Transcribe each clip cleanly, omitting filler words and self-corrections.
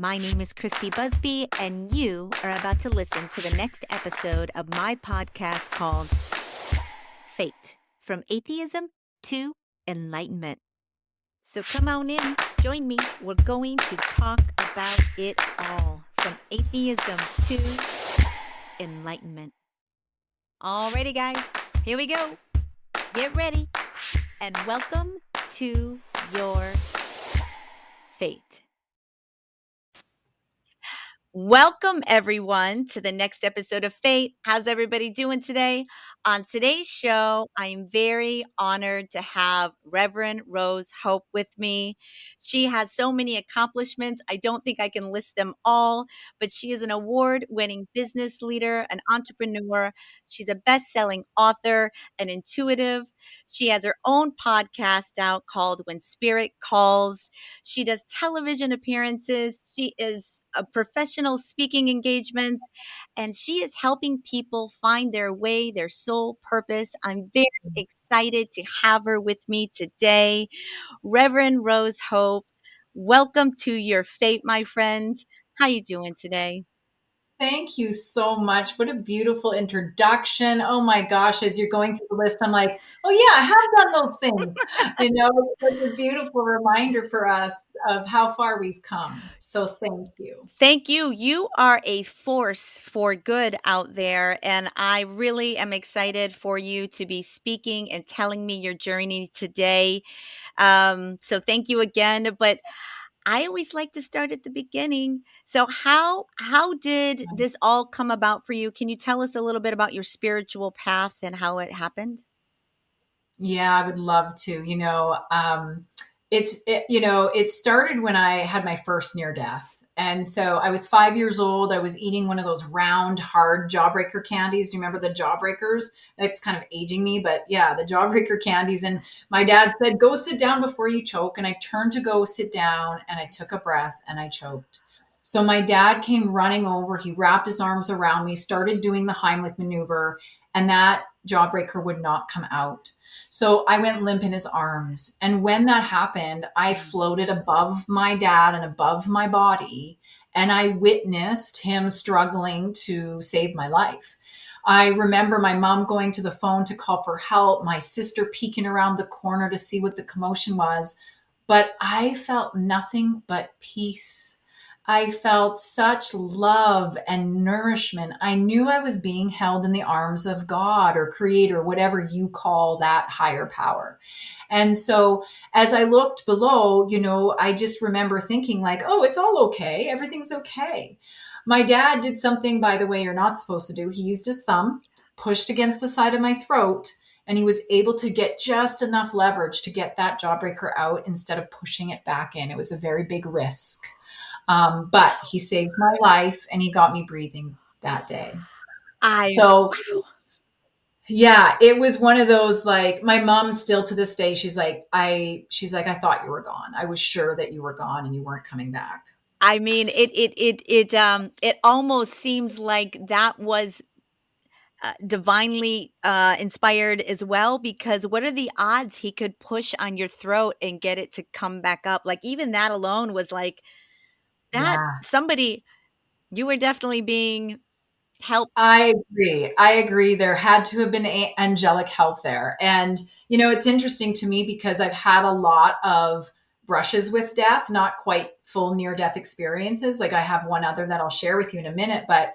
My name is Christy Busby, and you are about to listen to the next episode of my podcast called F.A.T.E, From Atheism to Enlightenment. So come on in, join me. We're going to talk about it all, from atheism to enlightenment. Alrighty, guys, here we go. Get ready, and welcome to your fate. Welcome, everyone, to the next episode of F.A.T.E. How's everybody doing today? On today's show, I'm very honored to have Reverend Rose Hope with me. She has so many accomplishments. I don't think I can list them all, but she is an award-winning business leader, an entrepreneur. She's a best-selling author, an intuitive. She has her own podcast out called When Spirit Calls. She does television appearances. She is a professional speaking engagements, and she is helping people find their way, their soul purpose. I'm very excited to have her with me today. Reverend Rose Hope, welcome to your fate, my friend. How you doing today? Thank you so much. What a beautiful introduction. Oh my gosh, as you're going through the list, I'm like, oh yeah, I have done those things. It's a beautiful reminder for us of how far we've come. So thank you. Thank you. You are a force for good out there, and I really am excited for you to be speaking and telling me your journey today. So thank you again. But I always like to start at the beginning. So how did this all come about for you? Can you tell us a little bit about your spiritual path and how it happened? Yeah, I would love to. It started when I had my first near death. And so I was 5 years old. I was eating one of those round, hard jawbreaker candies. Do you remember the jawbreakers? That's kind of aging me, but yeah, the jawbreaker candies. And my dad said, go sit down before you choke. And I turned to go sit down and I took a breath and I choked. So my dad came running over. He wrapped his arms around me, started doing the Heimlich maneuver, and that jawbreaker would not come out. So I went limp in his arms. And when that happened, I floated above my dad and above my body. And I witnessed him struggling to save my life. I remember my mom going to the phone to call for help, my sister peeking around the corner to see what the commotion was. But I felt nothing but peace. I felt such love and nourishment. I knew I was being held in the arms of God or creator, whatever you call that higher power. And so as I looked below, I just remember thinking like, oh, it's all okay. Everything's okay. My dad did something, by the way, you're not supposed to do. He used his thumb, pushed against the side of my throat, and he was able to get just enough leverage to get that jawbreaker out instead of pushing it back in. It was a very big risk. But he saved my life and he got me breathing that day. So Wow. yeah, it was one of those, like, my mom still to this day, she's like, I thought you were gone. I was sure that you were gone and you weren't coming back. I mean, it almost seems like that was divinely inspired as well, because what are the odds he could push on your throat and get it to come back up? Like, even that alone was like that Yeah. somebody, you were definitely being helped. I agree. I agree. There had to have been angelic help there. And, it's interesting to me because I've had a lot of brushes with death, not quite full near death experiences. Like, I have one other that I'll share with you in a minute, but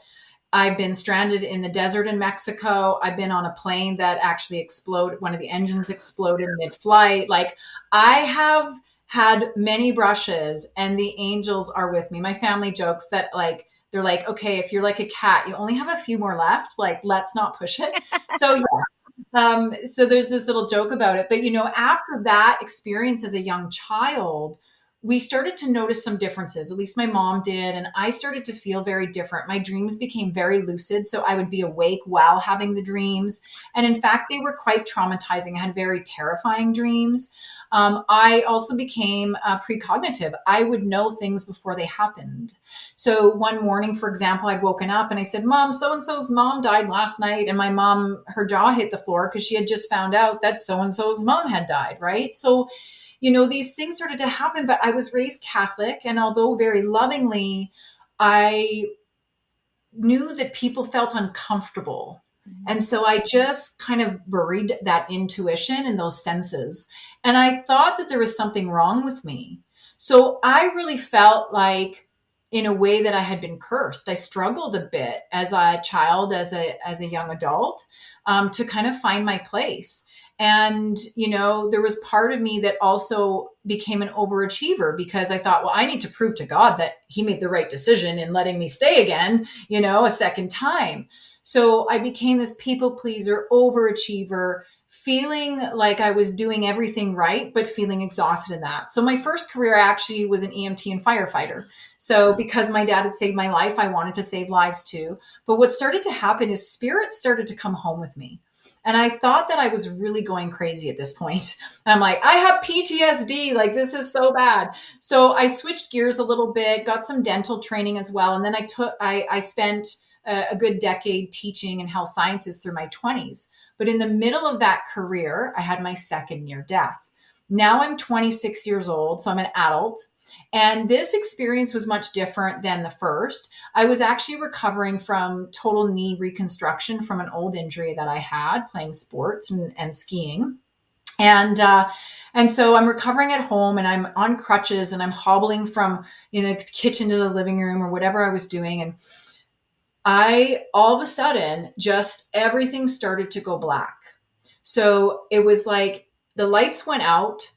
I've been stranded in the desert in Mexico. I've been on a plane that actually exploded. One of the engines exploded mid flight. Like, I have had many brushes and the angels are with me. My family jokes that, like, they're like, okay, if you're like a cat, you only have a few more left. Like, let's not push it. So yeah. So there's this little joke about it. But, after that experience as a young child, we started to notice some differences. At least my mom did. And I started to feel very different. My dreams became very lucid. So I would be awake while having the dreams. And in fact, they were quite traumatizing. I had very terrifying dreams. I also became precognitive. I would know things before they happened. So one morning, for example, I'd woken up and I said, Mom, so and so's mom died last night. And my mom, her jaw hit the floor because she had just found out that so and so's mom had died. Right. So, these things started to happen. But I was raised Catholic, and although very lovingly, I knew that people felt uncomfortable. Mhm. And so I just kind of buried that intuition and those senses. And I thought that there was something wrong with me. So I really felt like, in a way, that I had been cursed. I struggled a bit as a child, as a young adult, to kind of find my place. And, there was part of me that also became an overachiever, because I thought, well, I need to prove to God that he made the right decision in letting me stay again, a second time. So I became this people pleaser, overachiever, feeling like I was doing everything right, but feeling exhausted in that. So my first career actually was an EMT and firefighter. So because my dad had saved my life, I wanted to save lives too. But what started to happen is spirits started to come home with me. And I thought that I was really going crazy at this point. And I'm like, I have PTSD. Like, this is so bad. So I switched gears a little bit, got some dental training as well. And then I spent a good decade teaching in health sciences through my 20s. But in the middle of that career, I had my second near death. Now I'm 26 years old, so I'm an adult. And this experience was much different than the first. I was actually recovering from total knee reconstruction from an old injury that I had playing sports and skiing. And and so I'm recovering at home, and I'm on crutches, and I'm hobbling from the kitchen to the living room or whatever I was doing. And I all of a sudden, just everything started to go black. So it was like the lights went out,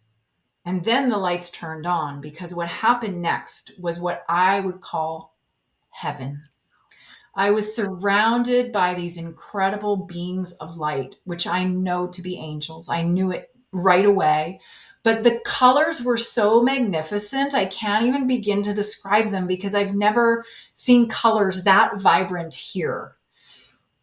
and then the lights turned on, because what happened next was what I would call heaven. I was surrounded by these incredible beings of light, which I know to be angels. I knew it right away. But the colors were so magnificent, I can't even begin to describe them, because I've never seen colors that vibrant here.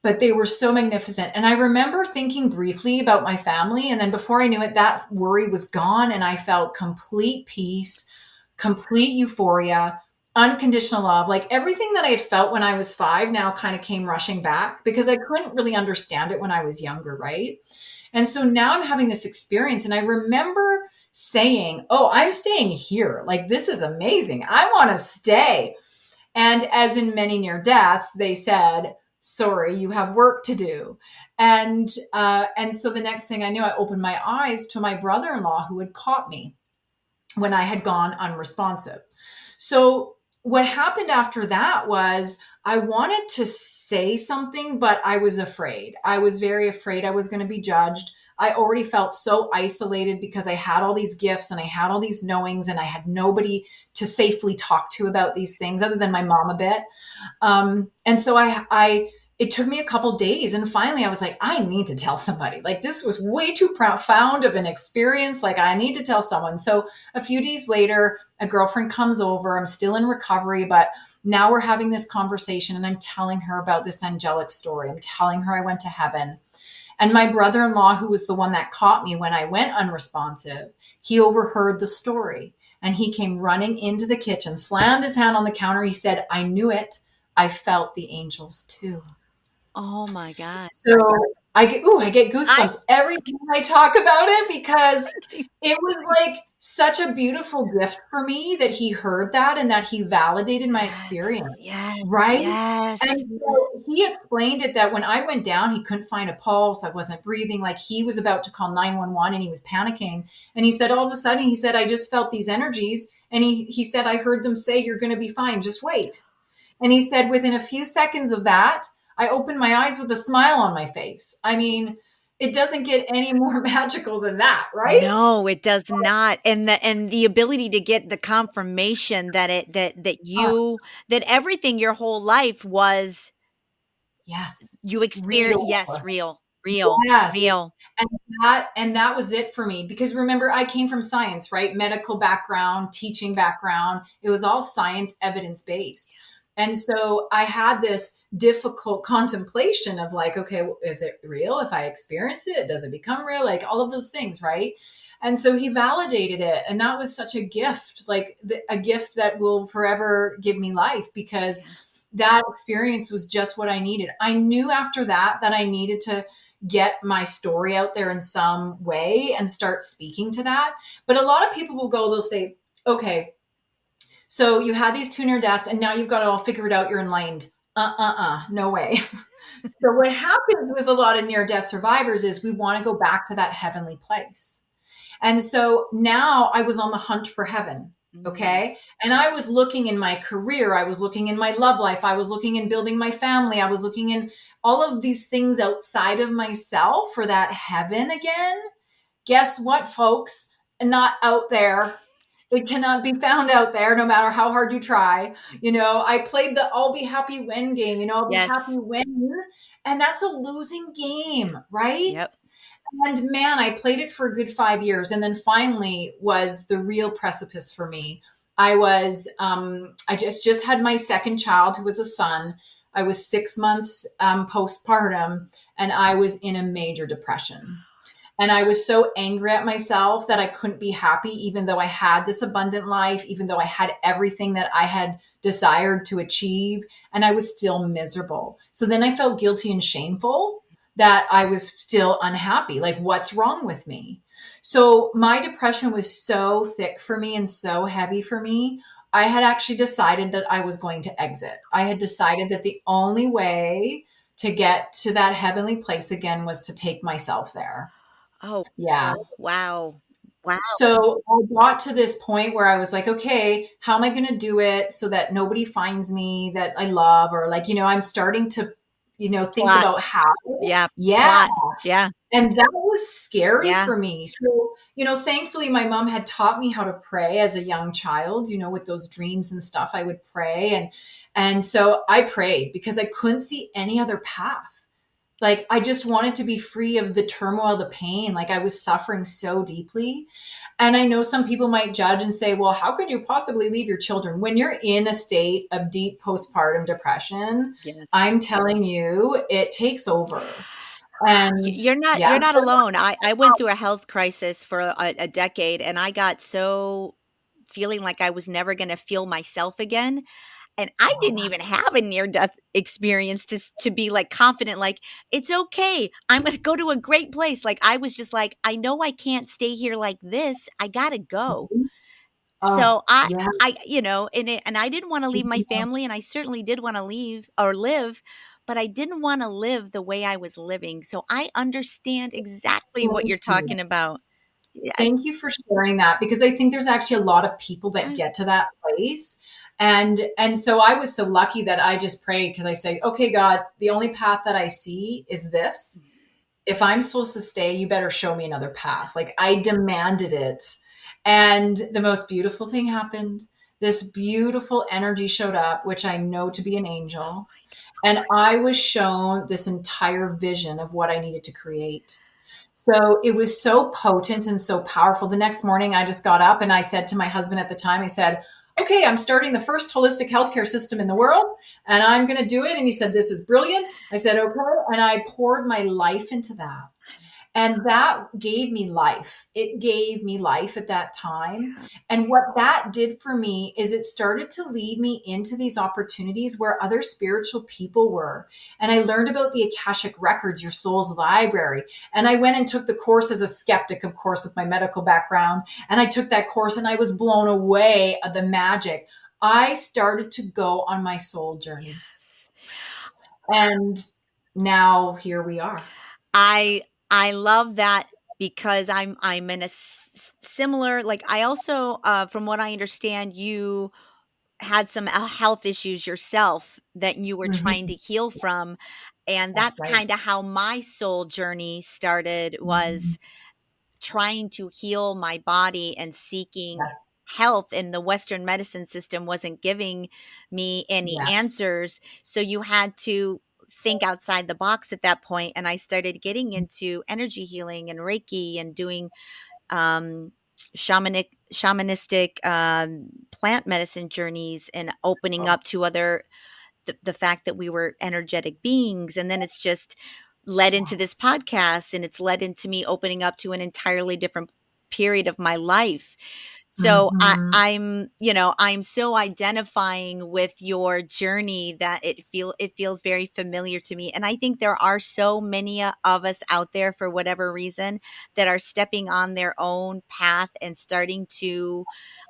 But they were so magnificent. And I remember thinking briefly about my family. And then before I knew it, that worry was gone. And I felt complete peace, complete euphoria, unconditional love. Like, everything that I had felt when I was 5 now kind of came rushing back, because I couldn't really understand it when I was younger, right? And so now I'm having this experience. And I remember saying, oh, I'm staying here. Like, this is amazing. I want to stay. And as in many near deaths, they said, sorry, you have work to do. And so the next thing I knew, I opened my eyes to my brother-in-law, who had caught me when I had gone unresponsive. So what happened after that was, I wanted to say something, but I was afraid. I was very afraid I was going to be judged. I already felt so isolated, because I had all these gifts and I had all these knowings, and I had nobody to safely talk to about these things other than my mom a bit. And so it took me a couple days, and finally I was like, I need to tell somebody. Like, this was way too profound of an experience. Like, I need to tell someone. So a few days later, a girlfriend comes over. I'm still in recovery, but now we're having this conversation, and I'm telling her about this angelic story. I'm telling her I went to heaven. And my brother-in-law, who was the one that caught me when I went unresponsive, he overheard the story, and he came running into the kitchen, slammed his hand on the counter. He said, I knew it. I felt the angels too. Oh my god. So I get I goosebumps every time I talk about it, because it was like such a beautiful gift for me that he heard that, and that he validated my Yes, experience. yes, Right. yes. And so he explained it, that when I went down, he couldn't find a pulse. I wasn't breathing. Like, he was about to call 911, and he was panicking. And he said, all of a sudden, he said, I just felt these energies. And he said, I heard them say, you're going to be fine. Just wait. And he said, within a few seconds of that, I opened my eyes with a smile on my face. I mean, it doesn't get any more magical than that, right? No, it does not, and the ability to get the confirmation that it that Oh, you that everything your whole life was yes. you experience. Real. Yes, real, real, Yes. real. And that was it for me, because remember, I came from science, right? Medical background, teaching background. It was all science, evidence based. And so I had this difficult contemplation of like, okay, is it real? If I experience it, does it become real? Like, all of those things, right? And so he validated it, and that was such a gift, like a gift that will forever give me life, because Yes. that experience was just what I needed. I knew after that I needed to get my story out there in some way and start speaking to that. But a lot of people will go, they'll say, okay, so you had these two near deaths and now you've got it all figured out, you're enlightened. No way. So what happens with a lot of near death survivors is we want to go back to that heavenly place. And so now I was on the hunt for heaven. Mm. Okay. And I was looking in my career. I was looking in my love life. I was looking in building my family. I was looking in all of these things outside of myself for that heaven again. Guess what, folks? Not out there. It cannot be found out there, no matter how hard you try. I played the I'll be happy when game, I'll be happy Yes. when. And that's a losing game, right? Yep. And man, I played it for a good 5 years, and then finally was the real precipice for me. I just had my second child, who was a son. I was 6 months postpartum, and I was in a major depression. And I was so angry at myself that I couldn't be happy, even though I had this abundant life, even though I had everything that I had desired to achieve, and I was still miserable. So then I felt guilty and shameful that I was still unhappy. Like, what's wrong with me? So my depression was so thick for me and so heavy for me. I had actually decided that I was going to exit. I had decided that the only way to get to that heavenly place again was to take myself there. Oh, Yeah. wow. Wow. Wow. So I got to this point where I was like, okay, how am I going to do it so that nobody finds me that I love? Or like, I'm starting to, think Plot. about how. Yeah. Yeah. Plot. Yeah. And that was scary Yeah. for me. So, thankfully my mom had taught me how to pray as a young child, with those dreams and stuff. I would pray. And so I prayed because I couldn't see any other path. Like, I just wanted to be free of the turmoil, the pain. Like, I was suffering so deeply. And I know some people might judge and say, well, how could you possibly leave your children when you're in a state of deep postpartum depression? Yes. I'm telling you, it takes over. And You're not yeah, you're not alone. I went through a health crisis for a decade, and I got so feeling like I was never gonna feel myself again, and I didn't even have a near death experience to be, like, confident, like, "It's okay. I'm gonna go to a great place." Like, I was just like, "I know I can't stay here like this. I gotta go." oh, So I yeah. I you know, and I didn't wanna leave my family, and I certainly did wanna leave or live, but I didn't wanna live the way I was living, so I understand exactly what you're talking about. Yeah, Thank you for sharing that, because I think there's actually a lot of people that yes. get to that place. And so I was so lucky that I just prayed, because I said, okay, God, the only path that I see is this. If I'm supposed to stay, you better show me another path. Like, I demanded it. And the most beautiful thing happened. This beautiful energy showed up, which I know to be an Oh angel. my And I was shown this entire vision of what I needed to create. So it was so potent and so powerful. The next morning, I just got up and I said to my husband at the time, I said, okay, I'm starting the first holistic healthcare system in the world, and I'm going to do it. And he said, this is brilliant. I said, okay. And I poured my life into that. And that gave me life. It gave me life at that time. God. And what that did for me is it started to lead me into these opportunities where other spiritual people were. And I learned about the Akashic Records, your soul's library. And I went and took the course as a skeptic, of course, with my medical background. And I took that course and I was blown away at the magic. I started to go on my soul journey. Yes. And now here we are. I I love that because I'm in a similar like, I also, from what I understand, you had some health issues yourself that you were trying Mhm. to heal from, and That's that's right. kinda how my soul journey started, Mhm. was trying to heal my body and seeking Yes. health, and the Western medicine system wasn't giving me any Yeah. answers, so you had to think outside the box at that point, and I started getting into energy healing and Reiki and doing, um, shamanistic, plant medicine journeys and opening Oh, up to other the fact that we were energetic beings, and then it's just led into this yes. podcast, and it's led into me opening up to an entirely different period of my life. So Mhm. I'm so identifying with your journey that it feels very familiar to me. And I think there are so many of us out there for whatever reason that are stepping on their own path and starting to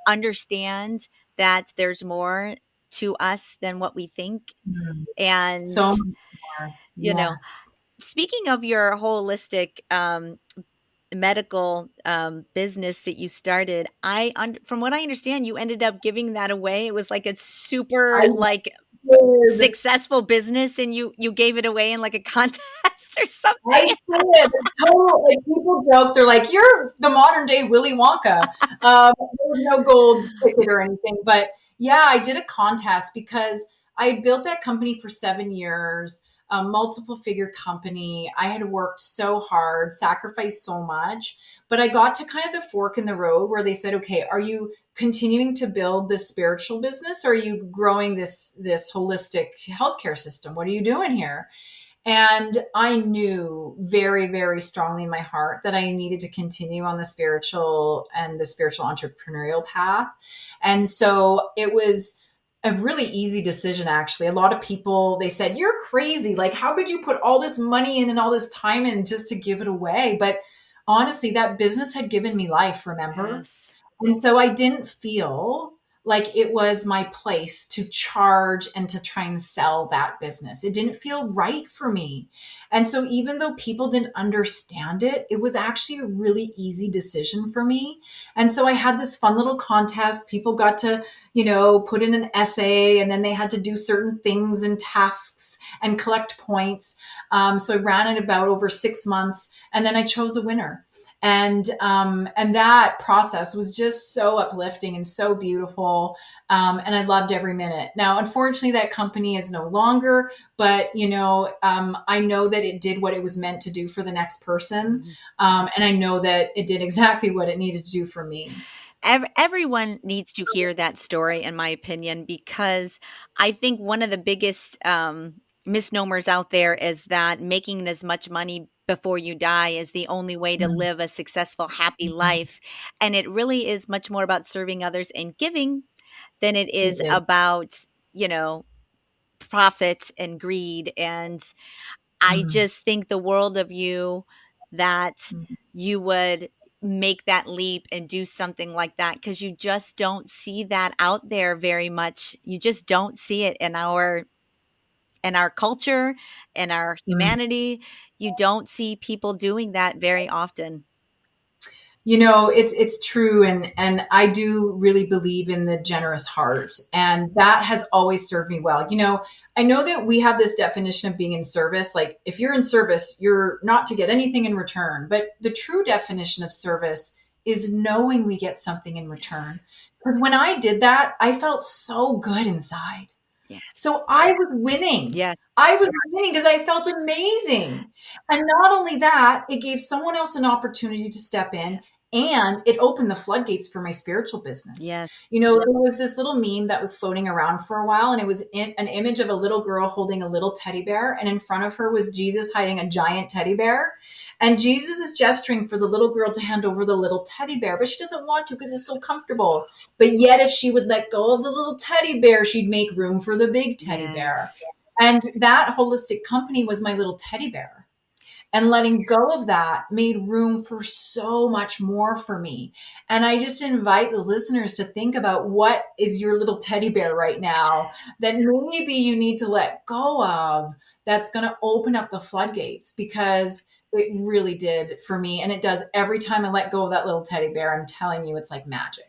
understand that there's more to us than what we think. Mm. And So much more. you know, Yes. speaking of your holistic medical business that you started, from what I understand, you ended up giving that away. It was like a super I like did. successful business, and you gave it away in like a contest or I something. did. Total, like people joke, they're like, "You're the modern day Willy Wonka." There was no gold ticket or anything, but yeah, I did a contest because I had built that company for 7 years, a multiple figure company. I had worked so hard, sacrificed so much, but I got to kind of the fork in the road where they said, "Okay, are you continuing to build this spiritual business, or are you growing this holistic healthcare system? What are you doing here?" And I knew very, very strongly in my heart that I needed to continue on the spiritual entrepreneurial path. And so it was a really easy decision, actually. A lot of people, they said, "You're crazy. Like, how could you put all this money in and all this time in just to give it away?" But honestly, that business had given me life, remember? Yes. And so I didn't feel like it was my place to charge and to try and sell that business. It didn't feel right for me. And so even though people didn't understand it, it was actually a really easy decision for me. And so I had this fun little contest. People got to, put in an essay, and then they had to do certain things and tasks and collect points. So I ran it about over 6 months, and then I chose a winner. And that process was just so uplifting and so beautiful, and I loved every minute. Now, unfortunately, that company is no longer, but I know that it did what it was meant to do for the next person, Mhm. and I know that it did exactly what it needed to do for me. Everyone needs to hear that story, in my opinion, because I think one of the biggest misnomers out there is that making as much money before you die is the only way to Mm, live a successful, happy mhm. life. And it really is much more about serving others and giving than it It is is. about, you know, profit and greed. And I Mm, just think the world of you that mm, you would make that leap and do something like that, because you just don't see that out there very much. You just don't see it in our culture, in our mm. humanity. You don't see people doing that very often. It's true, and I do really believe in the generous heart, and that has always served me well. I know that we have this definition of being in service, like if you're in service, you're not to get anything in return, but the true definition of service is knowing we get something in return. Yes. Because when I did that, I felt so good inside. Yes. So I was winning. Yes. I was winning because I felt amazing. And not only that, it gave someone else an opportunity to step in, Yes. and it opened the floodgates for my spiritual business. Yes. There was this little meme that was floating around for a while, and it was an image of a little girl holding a little teddy bear, and in front of her was Jesus hiding a giant teddy bear. And Jesus is gesturing for the little girl to hand over the little teddy bear, but she doesn't want to because it's so comfortable. But yet, if she would let go of the little teddy bear, she'd make room for the big teddy bear. Yes. And that holistic company was my little teddy bear. And letting go of that made room for so much more for me. And I just invite the listeners to think about, what is your little teddy bear right now that maybe you need to let go of, that's going to open up the floodgates, because it really did for me. And it does every time I let go of that little teddy bear. I'm telling you, it's like magic.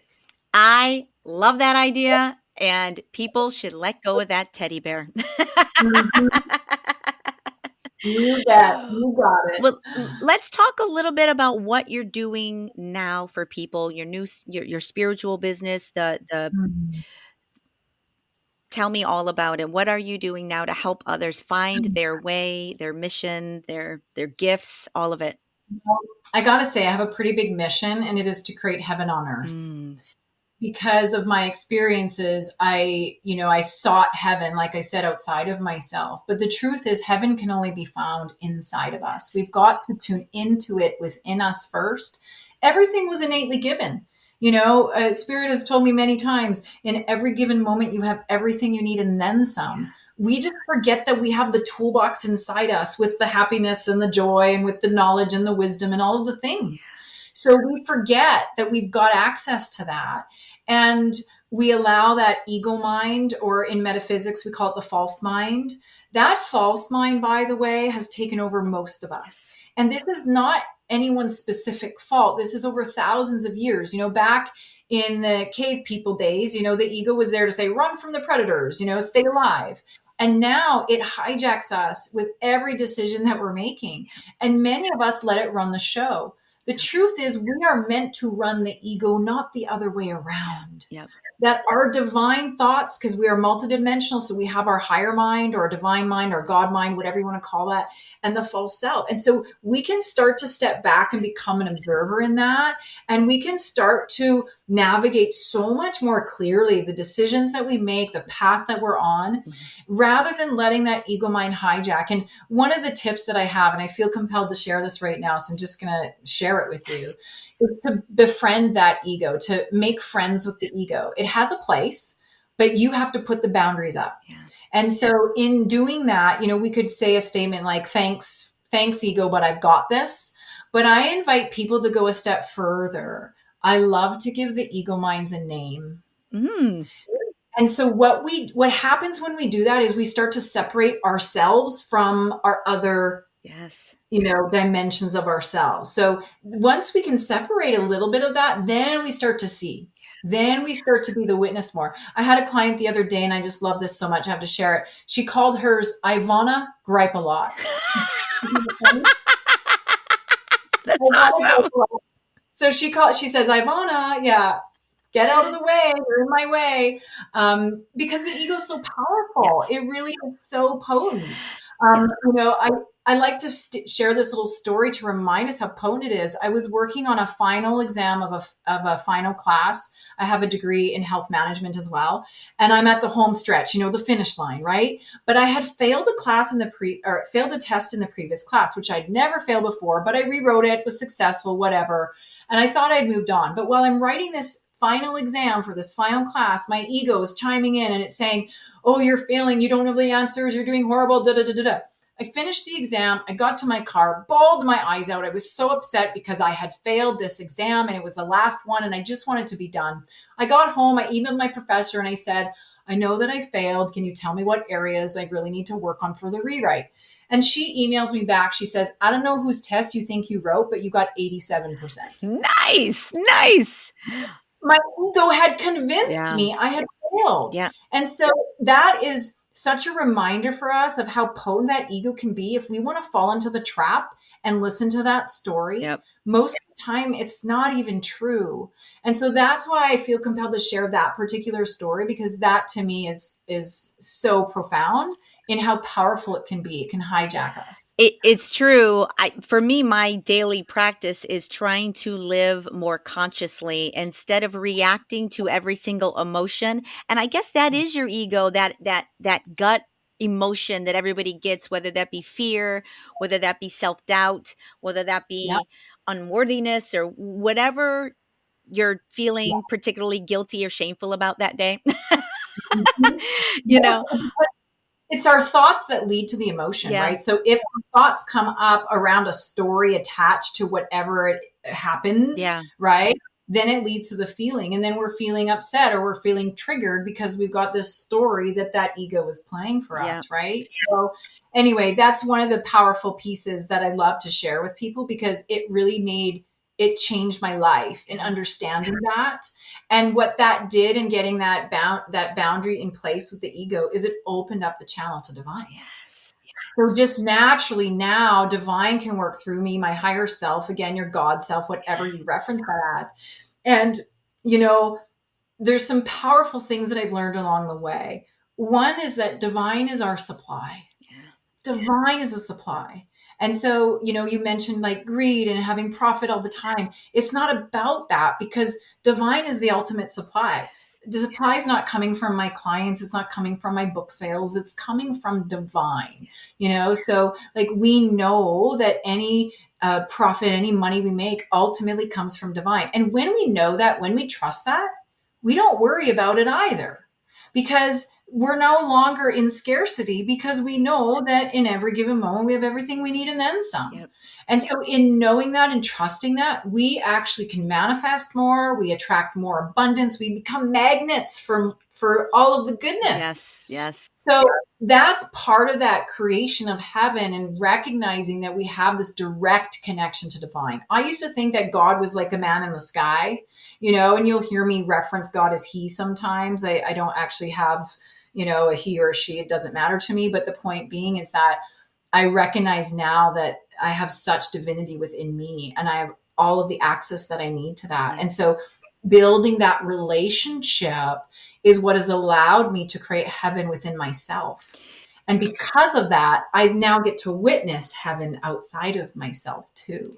I love that idea, and people should let go of that teddy bear. Mhm. You bet. You got it. Well, let's talk a little bit about what you're doing now for people, your your spiritual business, the Mhm. tell me all about it. What are you doing now to help others find their way, their mission, their gifts, all of it? Well, I gotta say, I have a pretty big mission, and it is to create heaven on earth. Mm, Because of my experiences, I sought heaven, like I said, outside of myself. But the truth is, heaven can only be found inside of us. yes. We've got to tune into it within us first. Everything was innately given. Spirit has told me many times, in every given moment, you have everything you need and then some. We just forget that we have the toolbox inside us with the happiness and the joy and with the knowledge and the wisdom and all of the things. So we forget that we've got access to that. And we allow that ego mind, or in metaphysics, we call it the false mind. That false mind, by the way, has taken over most of us. Yes. And this is not anyone's specific fault. This is over thousands of years. Back in the cave people days, the ego was there to say, run from the predators, stay alive. And now it hijacks us with every decision that we're making. And many of us let it run the show. The truth is, we are meant to run the ego, not the other way around. Yep. That our divine thoughts, because we are multidimensional, so we have our higher mind or divine mind or God mind, whatever you want to call that, and the false self. And so we can start to step back and become an observer in that. And we can start to navigate so much more clearly the decisions that we make, the path that we're on, rather than letting that ego mind hijack. And one of the tips that I have, and I feel compelled to share this right now, so I'm just going to share it with you, is to befriend that ego, to make friends with the ego. It has a place, but you have to put the boundaries up. Yeah. And so in doing that, we could say a statement like, thanks, ego, but I've got this. But I invite people to go a step further. I love to give the ego minds a name. Mm. And so what happens when we do that is we start to separate ourselves from our other Yes. dimensions of ourselves. So once we can separate a little bit of that, then we start to see. Then we start to be the witness more. I had a client the other day, and I just love this so much. I have to share it. She called hers Ivana Gripe a Lot. That's awesome. So she says, Ivana, yeah, get out of the way. You're in my way. Because the ego is so powerful. Yes. It really is so potent. Yes. I like to share this little story to remind us how potent it is. I was working on a final exam of a final class. I have a degree in health management as well. And I'm at the home stretch, the finish line, right? But I had failed failed a test in the previous class, which I'd never failed before, but I rewrote it, was successful, whatever. And I thought I'd moved on. But while I'm writing this final exam for this final class, my ego is chiming in and it's saying, oh, you're failing. You don't have the answers. You're doing horrible. Da, da, da, da, da. I finished the exam. I got to my car, bawled my eyes out. I was so upset because I had failed this exam and it was the last one and I just wanted to be done. I got home. I emailed my professor and I said, I know that I failed. Can you tell me what areas I really need to work on for the rewrite? And she emails me back. She says, I don't know whose test you think you wrote, but you got 87%. Nice. Nice. My ego had convinced Yeah. me I had failed. Yeah. And so that is such a reminder for us of how potent that ego can be. If we want to fall into the trap and listen to that story, Yep. most of the time it's not even true. And so that's why I feel compelled to share that particular story, because that to me is so profound in how powerful it can be. It can hijack us. It's true. For me, my daily practice is trying to live more consciously instead of reacting to every single emotion. And I guess that is your ego, that gut emotion that everybody gets, whether that be fear, whether that be self-doubt, whether that Yeah. be unworthiness, or whatever you're Yeah. feeling particularly guilty or shameful about that day. Mhm. you know? It's our thoughts that lead to the emotion, Yeah. right? So if thoughts come up around a story attached to whatever it happened, Yeah. right? Then it leads to the feeling. And then we're feeling upset or we're feeling triggered because we've got this story that ego is playing for Yeah. us, right? So anyway, that's one of the powerful pieces that I love to share with people, because it changed my life in understanding that. And what that did in getting that boundary in place with the ego is it opened up the channel to divine. Yes. So just naturally now divine can work through me, my higher self, again, your God self, whatever you reference that as. And, there's some powerful things that I've learned along the way. One is that divine is our supply. Divine is a supply. And so, you mentioned like greed and having profit all the time. It's not about that, because divine is the ultimate supply. the supply is not coming from my clients, it's not coming from my book sales, it's coming from divine, so like we know that any profit, any money we make ultimately comes from divine. And when we know that, when we trust that, we don't worry about it either, because we're no longer in scarcity, because we know that in every given moment we have everything we need and then some. Yep. And so in knowing that and trusting that, we actually can manifest more, we attract more abundance, we become magnets for all of the goodness. Yes. Yes. So that's part of that creation of heaven, and recognizing that we have this direct connection to divine. I used to think that God was like a man in the sky, and you'll hear me reference God as he sometimes. I don't actually have, a he or a she. It doesn't matter to me. But the point being is that I recognize now that I have such divinity within me, and I have all of the access that I need to that. Mm. And so building that relationship is what has allowed me to create heaven within myself. And because of that, I now get to witness heaven outside of myself too,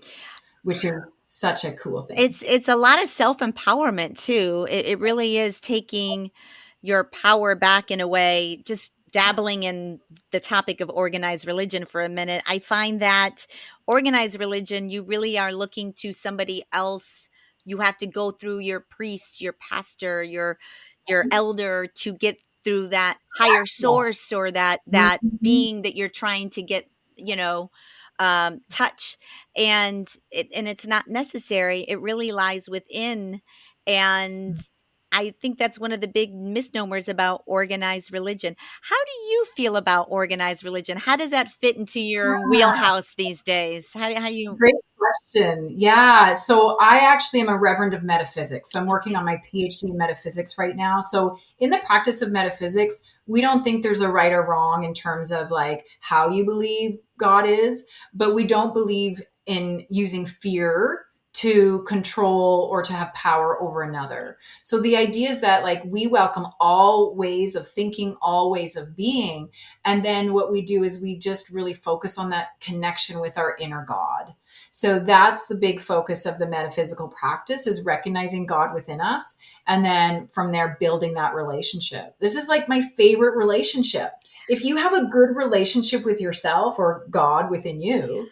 which is such a cool thing. It's a lot of self-empowerment too. It really is taking your power back in a way, just dabbling in the topic of organized religion for a minute. I find that organized religion, you really are looking to somebody else. You have to go through your priest, your pastor, your elder to get through that higher source, or that Mhm. being that you're trying to get, you know, touch. And it's not necessary. It really lies within. And I think that's one of the big misnomers about organized religion. How do you feel about organized religion? How does that fit into your wheelhouse these days? How you Great question. Yeah. So I actually am a reverend of metaphysics. So I'm working on my PhD in metaphysics right now. So in the practice of metaphysics, we don't think there's a right or wrong in terms of like how you believe God is, but we don't believe in using fear to control or to have power over another. So the idea is that like we welcome all ways of thinking, all ways of being. And then what we do is we just really focus on that connection with our inner God. So that's the big focus of the metaphysical practice, is recognizing God within us, and then from there building that relationship. This is like my favorite relationship. If you have a good relationship with yourself or God within you,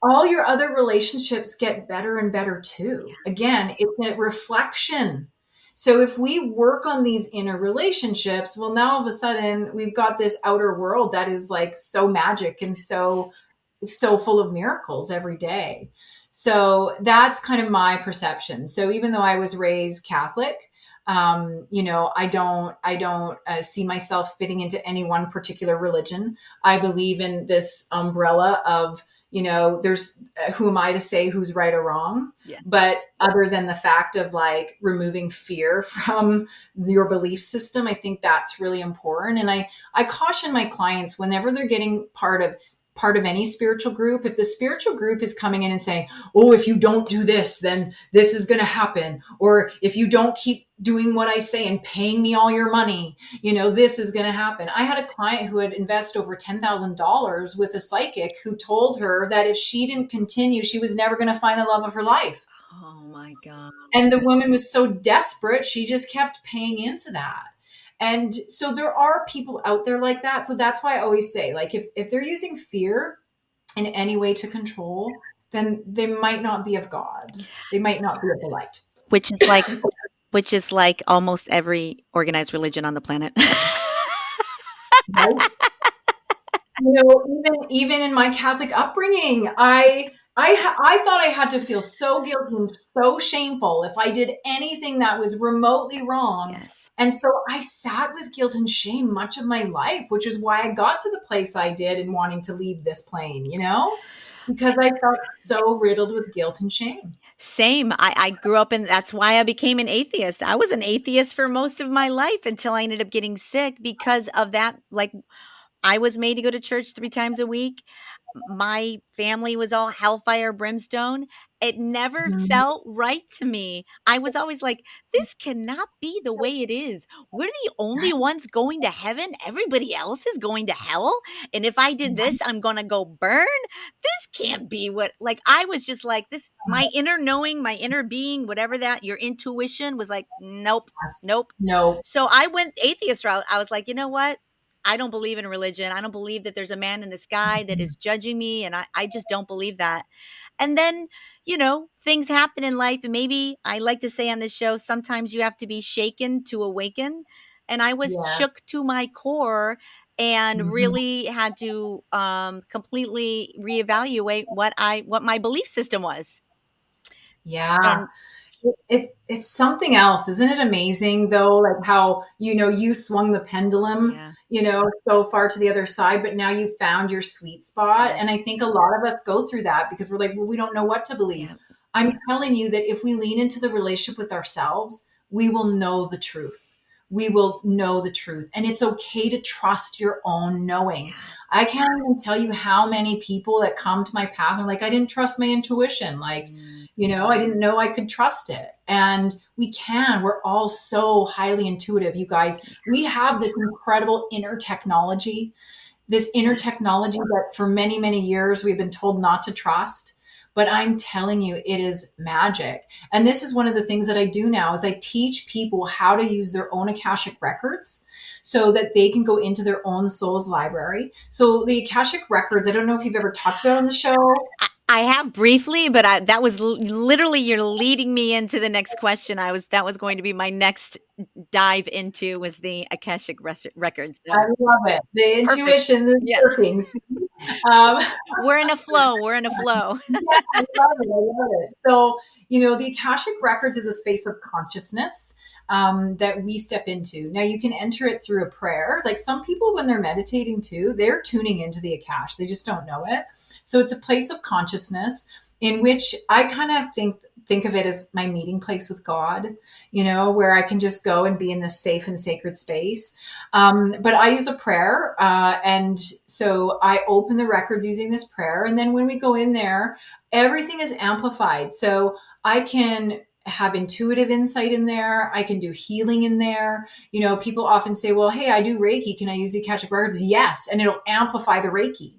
all your other relationships get better and better too. Again, it's a reflection. So if we work on these inner relationships, well, now all of a sudden we've got this outer world that is like so magic and so full of miracles every day. So that's kind of my perception. So even though I was raised Catholic, I don't see myself fitting into any one particular religion. I believe in this umbrella of, there's who am I to say who's right or wrong? yeah. But other than the fact of like removing fear from your belief system, I think that's really important. And I caution my clients whenever they're getting part of any spiritual group, if the spiritual group is coming in and saying, oh, if you don't do this, then this is going to happen, or if you don't keep doing what I say and paying me all your money, this is going to happen. I had a client who had invested over $10,000 with a psychic who told her that if she didn't continue, she was never going to find the love of her life. Oh my God. And the woman was so desperate, she just kept paying into that. And so there are people out there like that. So that's why I always say, like, if they're using fear in any way to control, then they might not be of God. They might not be of the light. Which is like which is like almost every organized religion on the planet. Right? Even in my Catholic upbringing, I thought I had to feel so guilty and so shameful if I did anything that was remotely wrong. Yes. And so I sat with guilt and shame much of my life, which is why I got to the place I did and wanting to leave this plane, because I felt so riddled with guilt and shame. Same. I grew up in that's why I became an atheist. I was an atheist for most of my life until I ended up getting sick because of that. Like I was made to go to church 3 times a week. my family was all hellfire brimstone. It never Mhm. felt right to me. I was always like, this cannot be the way it is. We're the only ones going to heaven. Everybody else is going to hell. And if I did this, I'm going to go burn. This can't be what, like, I was just like, this, my inner knowing, my inner being, whatever that, your intuition was like, nope, Yes. nope. No. So I went atheist route. I was like, you know what? I don't believe in religion. I don't believe that there's a man in the sky that is judging me. And I just don't believe that. And then, things happen in life. And maybe I like to say on this show, sometimes you have to be shaken to awaken. And I was Yeah. shook to my core and Mhm. really had to completely reevaluate what my belief system was. Yeah. And It's something else, isn't it amazing though? Like how you swung the pendulum, yeah, so far to the other side, but now you found your sweet spot. And yes, I think a lot of us go through that because we're like, well, we don't know what to believe. yeah, I'm telling you that if we lean into the relationship with ourselves, we will know the truth. We will know the truth, and it's okay to trust your own knowing. yeah. I can't even tell you how many people that come to my path and like, I didn't trust my intuition. Like, Mm, I didn't know I could trust it. And we can. We're all so highly intuitive, you guys. We have this incredible inner technology, this inner yes. technology that for many, many years we've been told not to trust. But I'm telling you, it is magic. And this is one of the things that I do now is I teach people how to use their own Akashic records so that they can go into their own soul's library. So the Akashic records, I don't know if you've ever talked about on the show. I have briefly, but that was literally you're leading me into the next question. That was going to be my next dive into was the Akashic records. I So love it. The perfect. intuition, the Yes, surfing. See? Um, we're in a flow. We're in a flow. yeah, I love it. I love it. So, the Akashic Records is a space of consciousness that we step into. Now, you can enter it through a prayer. Like some people, when they're meditating too, they're tuning into the Akash. They just don't know it. So, it's a place of consciousness in which I kind of think of it as my meeting place with God, where I can just go and be in this safe and sacred space. But I use a prayer. And so I open the records using this prayer. And then when we go in there, everything is amplified. So I can have intuitive insight in there. I can do healing in there. People often say, well, hey, I do Reiki. Can I use the Akashic Records? Yes. And it'll amplify the Reiki.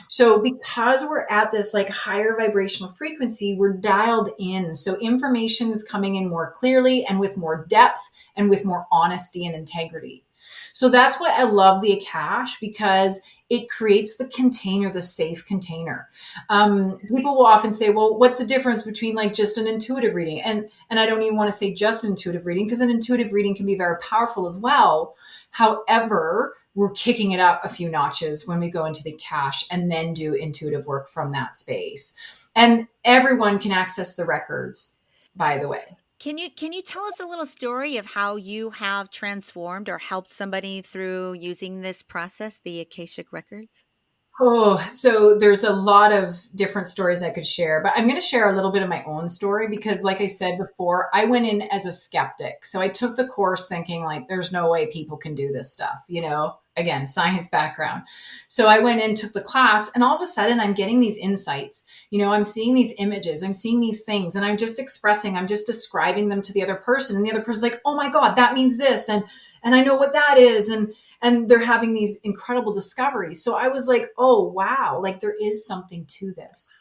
So because we're at this like higher vibrational frequency, we're dialed in. So information is coming in more clearly and with more depth and with more honesty and integrity. So that's what I love the Akash because it creates the container, the safe container. People will often say, well, what's the difference between like just an intuitive reading? And I don't even want to say just an intuitive reading because an intuitive reading can be very powerful as well. However, we're kicking it up a few notches when we go into the cache and then do intuitive work from that space. And everyone can access the records, by the way. Can you tell us a little story of how you have transformed or helped somebody through using this process, the Akashic records? Oh, so there's a lot of different stories I could share, but I'm going to share a little bit of my own story because, like I said before, I went in as a skeptic. So I took the course thinking, like, there's no way people can do this stuff, again, science background. So I went in, took the class, and all of a sudden I'm getting these insights. I'm seeing these images, I'm seeing these things, and I'm just expressing, I'm just describing them to the other person. And the other person's like, oh my God, that means this. And I know what that is. And they're having these incredible discoveries. So I was like, oh, wow, like there is something to this.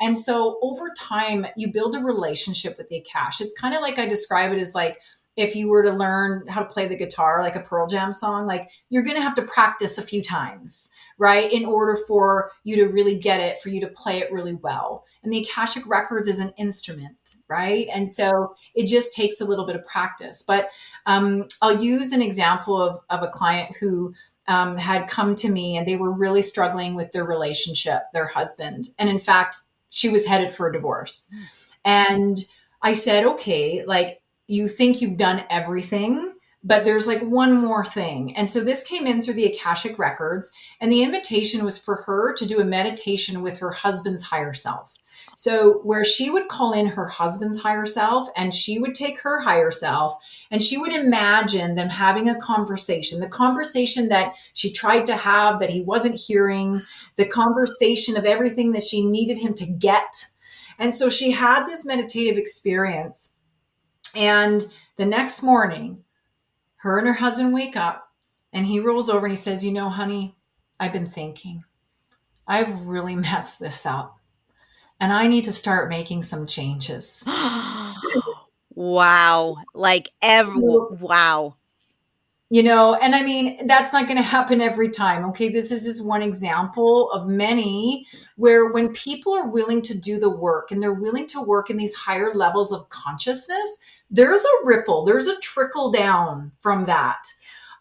And so over time, you build a relationship with the Akash. It's kind of like I describe it as like if you were to learn how to play the guitar, like a Pearl Jam song, like you're going to have to practice a few times, right? In order for you to really get it, for you to play it really well. And the Akashic Records is an instrument, right? And so it just takes a little bit of practice. But I'll use an example of a client who had come to me and they were really struggling with their relationship, their husband. And in fact, she was headed for a divorce. Mm. And I said, okay, like you think you've done everything, but there's like one more thing. And so this came in through the Akashic Records. And the invitation was for her to do a meditation with her husband's higher self. So, where she would call in her husband's higher self and she would take her higher self and she would imagine them having a conversation, the conversation that she tried to have that he wasn't hearing, the conversation of everything that she needed him to get. And so she had this meditative experience. And the next morning, her and her husband wake up and he rolls over and he says, honey, I've been thinking. I've really messed this up and I need to start making some changes. Wow. Like So, wow. and I mean, that's not going to happen every time. Okay. This is just one example of many where when people are willing to do the work and they're willing to work in these higher levels of consciousness, there's a ripple, there's a trickle down from that.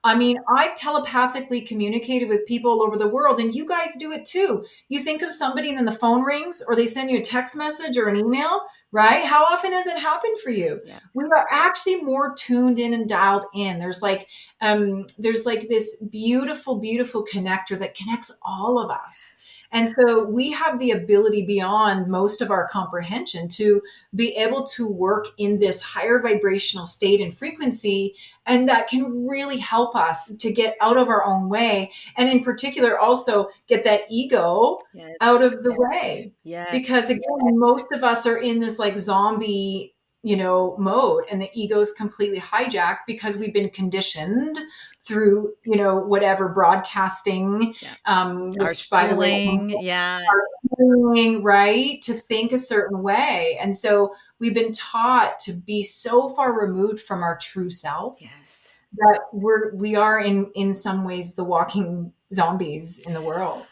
I mean, I've telepathically communicated with people all over the world, and you guys do it too. You think of somebody and then the phone rings, or they send you a text message or an email, right? How often has it happened for you? Yeah. We are actually more tuned in and dialed in. There's like this beautiful, beautiful connector that connects all of us. And so we have the ability beyond most of our comprehension to be able to work in this higher vibrational state and frequency. And that can really help us to get out of our own way. And in particular, also get that ego out Yes. of the way. Yes. Because again, most of us are in this like zombie mode, and the ego is completely hijacked because we've been conditioned through whatever broadcasting, Yeah. Our which by the way, schooling. Yeah. our schooling, right, to think a certain way. And so we've been taught to be so far removed from our true self Yes. that we are in some ways the walking zombies in the world.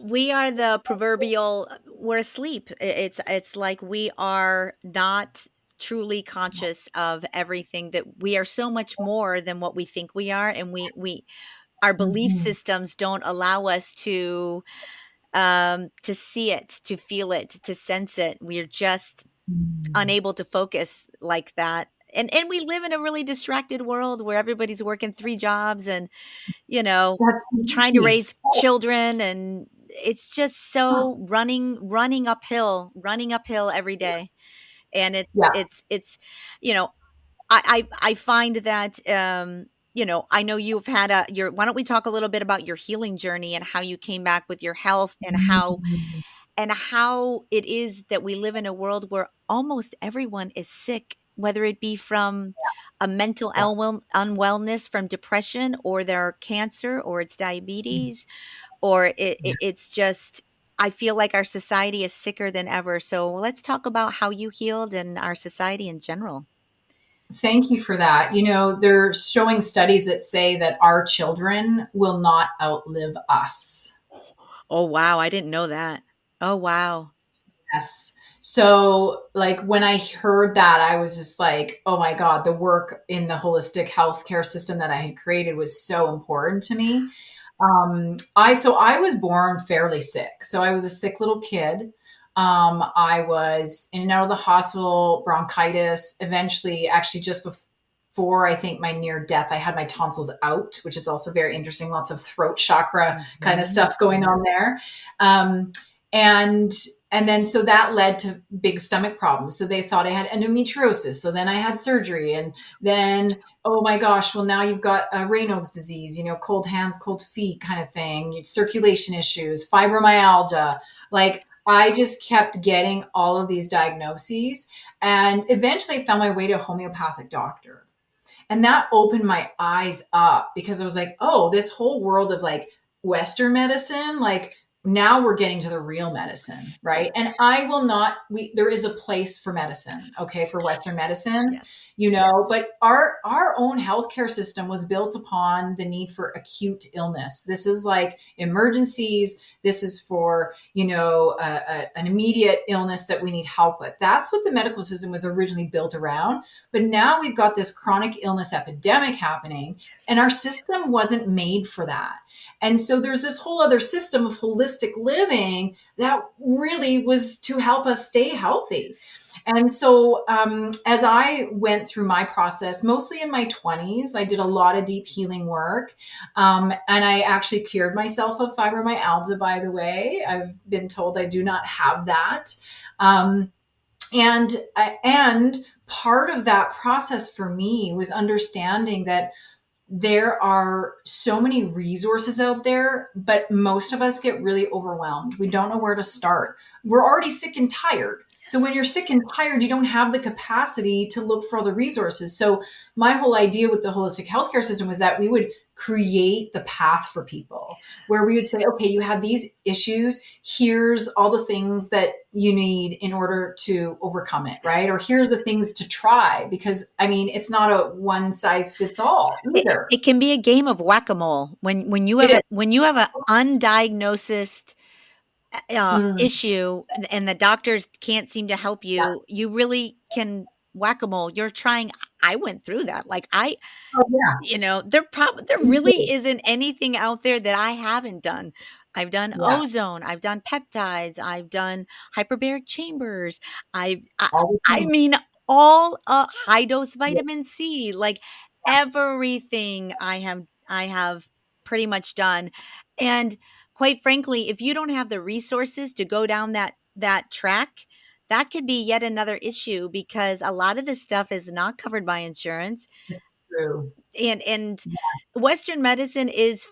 We are the proverbial we're asleep. It's like we are not truly conscious of everything, that we are so much more than what we think we are, and we our belief Mhm. systems don't allow us to see it, to feel it, to sense it. We're just Mhm. unable to focus like that. And we live in a really distracted world where everybody's working 3 jobs and, you know, That's trying to raise nice. children, and it's just so running uphill every day. And Yeah. it's you know, I find that I know you've had a your why don't we talk a little bit about your healing journey and how you came back with your health, Mhm. and how it is that we live in a world where almost everyone is sick, whether it be from a mental Yeah. unwellness from depression, or their cancer, or it's diabetes, or it's just, I feel like our society is sicker than ever. So let's talk about how you healed and our society in general. Thank you for that. They're showing studies that say that our children will not outlive us. Oh, wow. I didn't know that. Oh, wow. Yes. So, like, when I heard that, I was just like, oh my God, the work in the holistic healthcare system that I had created was so important to me. I was born fairly sick. So I was a sick little kid. I was in and out of the hospital, bronchitis. Eventually, actually, just before I think my near death, I had my tonsils out, which is also very interesting. Lots of throat chakra kind of Mhm. stuff going on there. Um, and and then so that led to big stomach problems. So they thought I had endometriosis. So then I had surgery, and then oh my gosh, well now you've got Raynaud's disease, cold hands, cold feet kind of thing, circulation issues, fibromyalgia. Like I just kept getting all of these diagnoses, and eventually I found my way to a homeopathic doctor. And that opened my eyes up because I was like, oh, this whole world of like Western medicine, like now we're getting to the real medicine, right? And I will not, there is a place for medicine, okay, for Western medicine, Yes. but our own healthcare system was built upon the need for acute illness. This is like emergencies. This is for, an immediate illness that we need help with. That's what the medical system was originally built around. But now we've got this chronic illness epidemic happening, and our system wasn't made for that. And so there's this whole other system of holistic living that really was to help us stay healthy. And so, as I went through my process, mostly in my 20s, I did a lot of deep healing work. And I actually cured myself of fibromyalgia, by the way. I've been told I do not have that. Um, and part of that process for me was understanding that there are so many resources out there, but most of us get really overwhelmed. We don't know where to start. We're already sick and tired. So when you're sick and tired, you don't have the capacity to look for other resources. So my whole idea with the holistic healthcare system was that we would create the path for people where we would say, okay, you have these issues. Here's all the things that you need in order to overcome it, right? Or here's the things to try. Because I mean, it's not a one size fits all either. It can be a game of whack-a-mole when you It have is. an undiagnosed Mm, issue and the doctors can't seem to help yeah. you, you really can whack-a-mole. You're trying. I went through that. Like Oh, yeah. there Me really too. isn't anything out there that I haven't done. I've done Yeah. ozone, I've done peptides, I've done hyperbaric chambers. All the I time. mean all high dose Yeah. vitamin C, like everything I have pretty much done. And quite frankly, if you don't have the resources to go down that track, that could be yet another issue because a lot of this stuff is not covered by insurance. True. And Western medicine is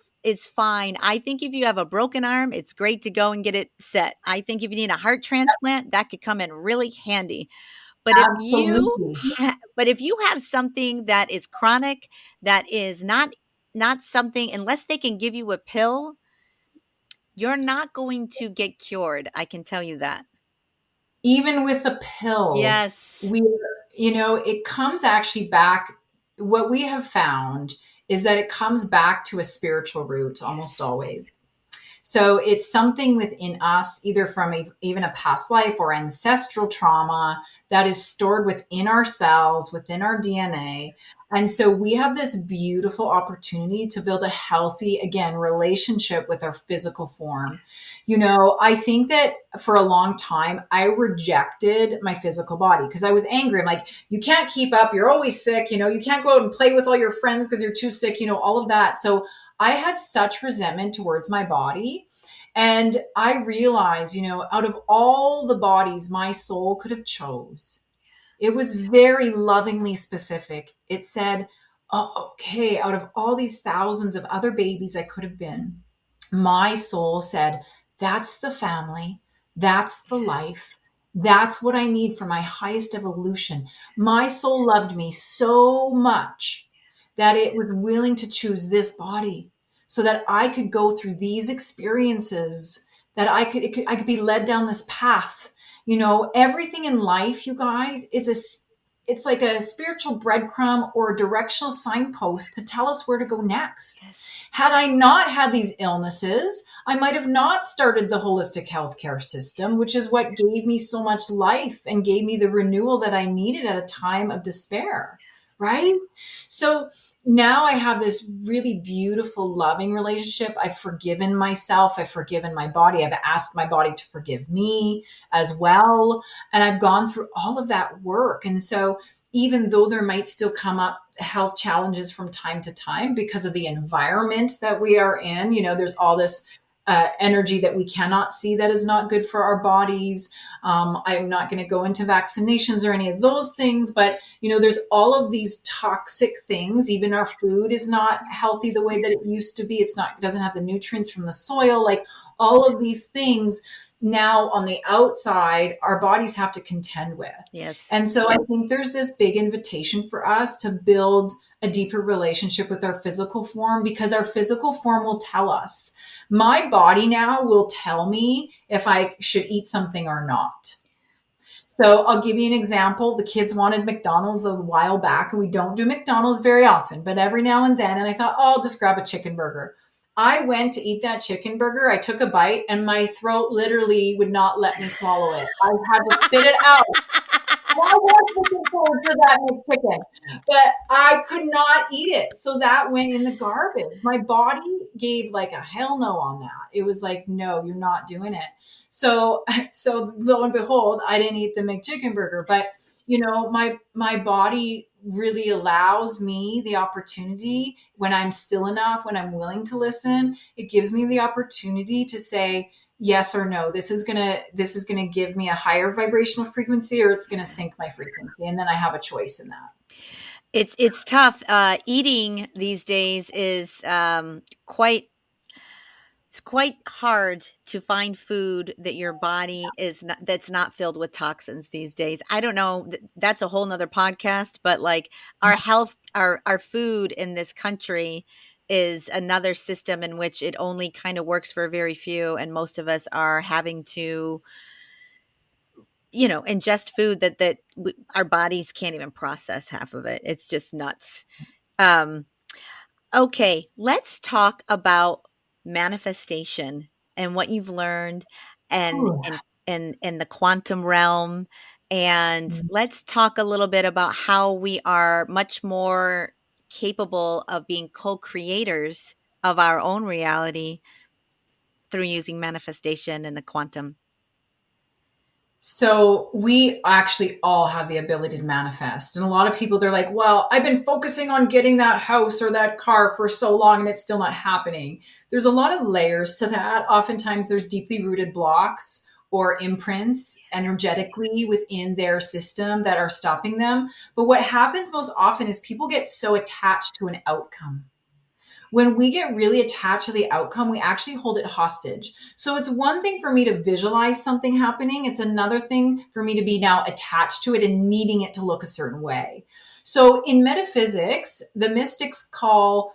fine. I think if you have a broken arm, it's great to go and get it set. I think if you need a heart transplant, that could come in really handy. Absolutely. But if you have something that is chronic, that is not something, unless they can give you a pill, you're not going to get cured. I can tell you that. Even with a pill, Yes. we, it comes actually back. What we have found is that it comes back to a spiritual root almost Yes. always. So it's something within us, either from even a past life or ancestral trauma that is stored within our cells, within our DNA. And so we have this beautiful opportunity to build a healthy, again, relationship with our physical form. I think that for a long time, I rejected my physical body because I was angry. I'm like, you can't keep up. You're always sick. You can't go out and play with all your friends because you're too sick, all of that. So I had such resentment towards my body. And I realized, out of all the bodies my soul could have chose, it was very lovingly specific. It said, oh, okay, out of all these thousands of other babies I could have been, my soul said, that's the family, that's the life, that's what I need for my highest evolution. My soul loved me so much that it was willing to choose this body so that I could go through these experiences, that I could be led down this path. Everything in life, you guys, it's like a spiritual breadcrumb or a directional signpost to tell us where to go next. Yes. Had I not had these illnesses, I might have not started the holistic healthcare system, which is what gave me so much life and gave me the renewal that I needed at a time of despair. Right? So now I have this really beautiful, loving relationship. I've forgiven myself. I've forgiven my body. I've asked my body to forgive me as well. And I've gone through all of that work. And so even though there might still come up health challenges from time to time because of the environment that we are in, there's all this energy that we cannot see that is not good for our bodies. I'm not going to go into vaccinations or any of those things, but there's all of these toxic things. Even our food is not healthy the way that it used to be. It doesn't have the nutrients from the soil, like all of these things. Now on the outside, our bodies have to contend with. Yes. And so I think there's this big invitation for us to build a deeper relationship with our physical form, because our physical form will tell us. My body now will tell me if I should eat something or not. So I'll give you an example. The kids wanted McDonald's a while back, and we don't do McDonald's very often, but every now and then. And I thought, oh, I'll just grab a chicken burger. I went to eat that chicken burger. I took a bite, and my throat literally would not let me swallow it. I had to spit it out. I was looking forward to that McChicken, but I could not eat it. So that went in the garbage. My body gave like a hell no on that. It was like, no, you're not doing it. So, so lo and behold, I didn't eat the McChicken burger, but my body really allows me the opportunity when I'm still enough, when I'm willing to listen, it gives me the opportunity to say, yes or no, this is gonna give me a higher vibrational frequency or it's gonna sink my frequency, and then I have a choice in that. It's tough. Eating these days is quite it's quite hard to find food that your body is not that's not filled with toxins these days. I don't know, that's a whole nother podcast, but like our health, our food in this country is another system in which it only kind of works for very few, and most of us are having to, ingest food that our bodies can't even process half of it. It's just nuts. Um, Okay, let's talk about manifestation and what you've learned and Ooh. and the quantum realm. And let's talk a little bit about how we are much more capable of being co-creators of our own reality through using manifestation and the quantum. So we actually all have the ability to manifest. And a lot of people, they're like, well, I've been focusing on getting that house or that car for so long and it's still not happening. There's a lot of layers to that. Oftentimes there's deeply rooted blocks or imprints energetically within their system that are stopping them. But what happens most often is people get so attached to an outcome. When we get really attached to the outcome, we actually hold it hostage. So it's one thing for me to visualize something happening. It's another thing for me to be now attached to it and needing it to look a certain way. So in metaphysics, the mystics call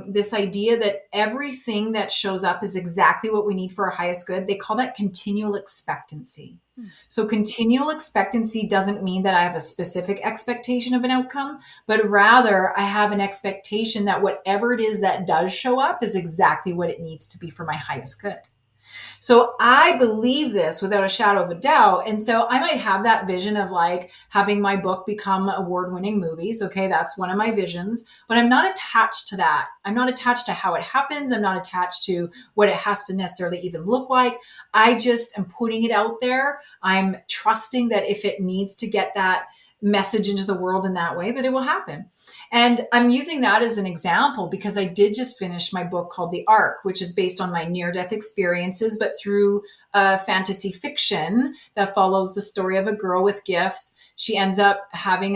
this idea that everything that shows up is exactly what we need for our highest good. They call that continual expectancy. Hmm. So continual expectancy doesn't mean that I have a specific expectation of an outcome, but rather I have an expectation that whatever it is that does show up is exactly what it needs to be for my highest good. So I believe this without a shadow of a doubt. And so I might have that vision of like having my book become award winning movies. Okay, that's one of my visions, but I'm not attached to that. I'm not attached to how it happens. I'm not attached to what it has to necessarily even look like. I just am putting it out there. I'm trusting that if it needs to get that message into the world in that way, that it will happen. And I'm using that as an example because I did just finish my book called The Ark, which is based on my near death experiences, but through fantasy fiction that follows the story of a girl with gifts. She ends up having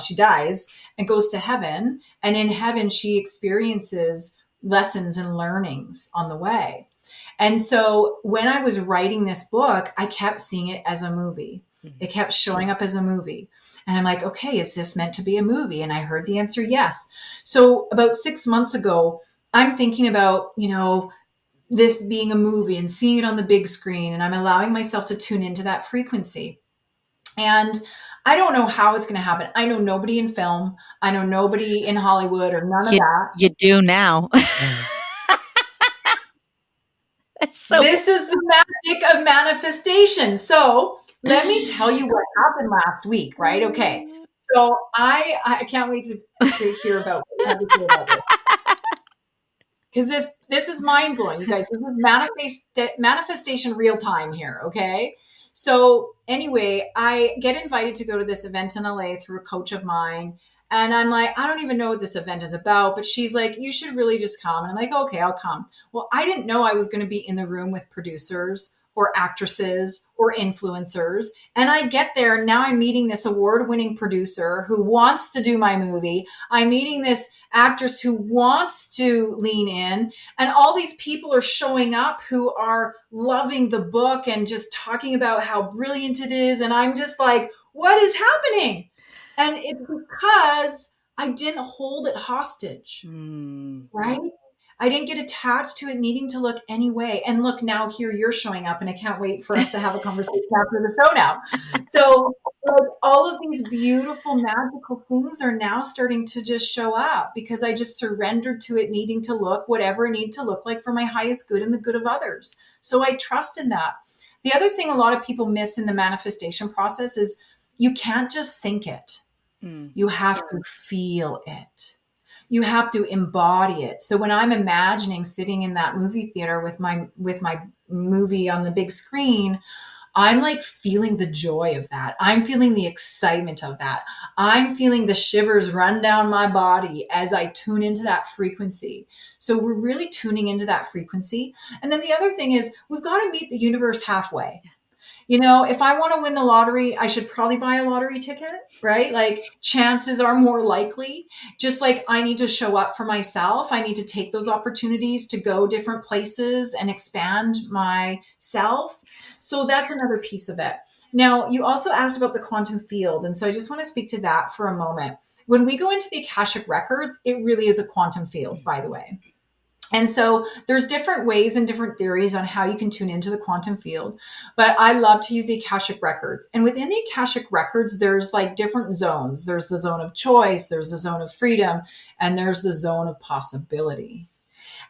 she dies and goes to heaven. And in heaven, she experiences lessons and learnings on the way. And so when I was writing this book, I kept seeing it as a movie. Mhm. It kept showing up as a movie. And I'm like, okay, is this meant to be a movie? And I heard the answer yes. So about 6 months ago, I'm thinking about, this being a movie and seeing it on the big screen. And I'm allowing myself to tune into that frequency. And I don't know how it's going to happen. I know nobody in film. I know nobody in Hollywood or none of You that. you do now. That's so This is the magic of manifestation. So let me tell you what happened last week, right? Okay. So I can't wait to hear about what you have to say about this. Because this is mind blowing, you guys. This is manifestation real time here. Okay. So anyway, I get invited to go to this event in LA through a coach of mine. And I'm like, I don't even know what this event is about, but she's like, you should really just come. And I'm like, okay, I'll come. Well, I didn't know I was going to be in the room with producers or actresses or influencers. And I get there, and now I'm meeting this award winning producer who wants to do my movie. I'm meeting this actress who wants to lean in, and all these people are showing up who are loving the book and just talking about how brilliant it is, and I'm just like, what is happening? And it's because I didn't hold it hostage, Mm. right? I didn't get attached to it needing to look any way. And look, now here you're showing up, and I can't wait for us to have a conversation after the show now. So, like, all of these beautiful, magical things are now starting to just show up because I just surrendered to it needing to look whatever it needed to look like for my highest good and the good of others. So I trust in that. The other thing a lot of people miss in the manifestation process is you can't just think it. Mm. You have to feel it. You have to embody it. So when I'm imagining sitting in that movie theater with my movie on the big screen, I'm like feeling the joy of that. I'm feeling the excitement of that. I'm feeling the shivers run down my body as I tune into that frequency. So we're really tuning into that frequency. And then the other thing is we've got to meet the universe halfway. If I want to win the lottery, I should probably buy a lottery ticket, right? Like chances are more likely. Just like I need to show up for myself, I need to take those opportunities to go different places and expand myself. So that's another piece of it. Now, you also asked about the quantum field. And so I just want to speak to that for a moment. When we go into the Akashic records, it really is a quantum field, by the way. And so there's different ways and different theories on how you can tune into the quantum field. But I love to use the Akashic records. And within the Akashic records, there's like different zones. There's the zone of choice, there's the zone of freedom, and there's the zone of possibility.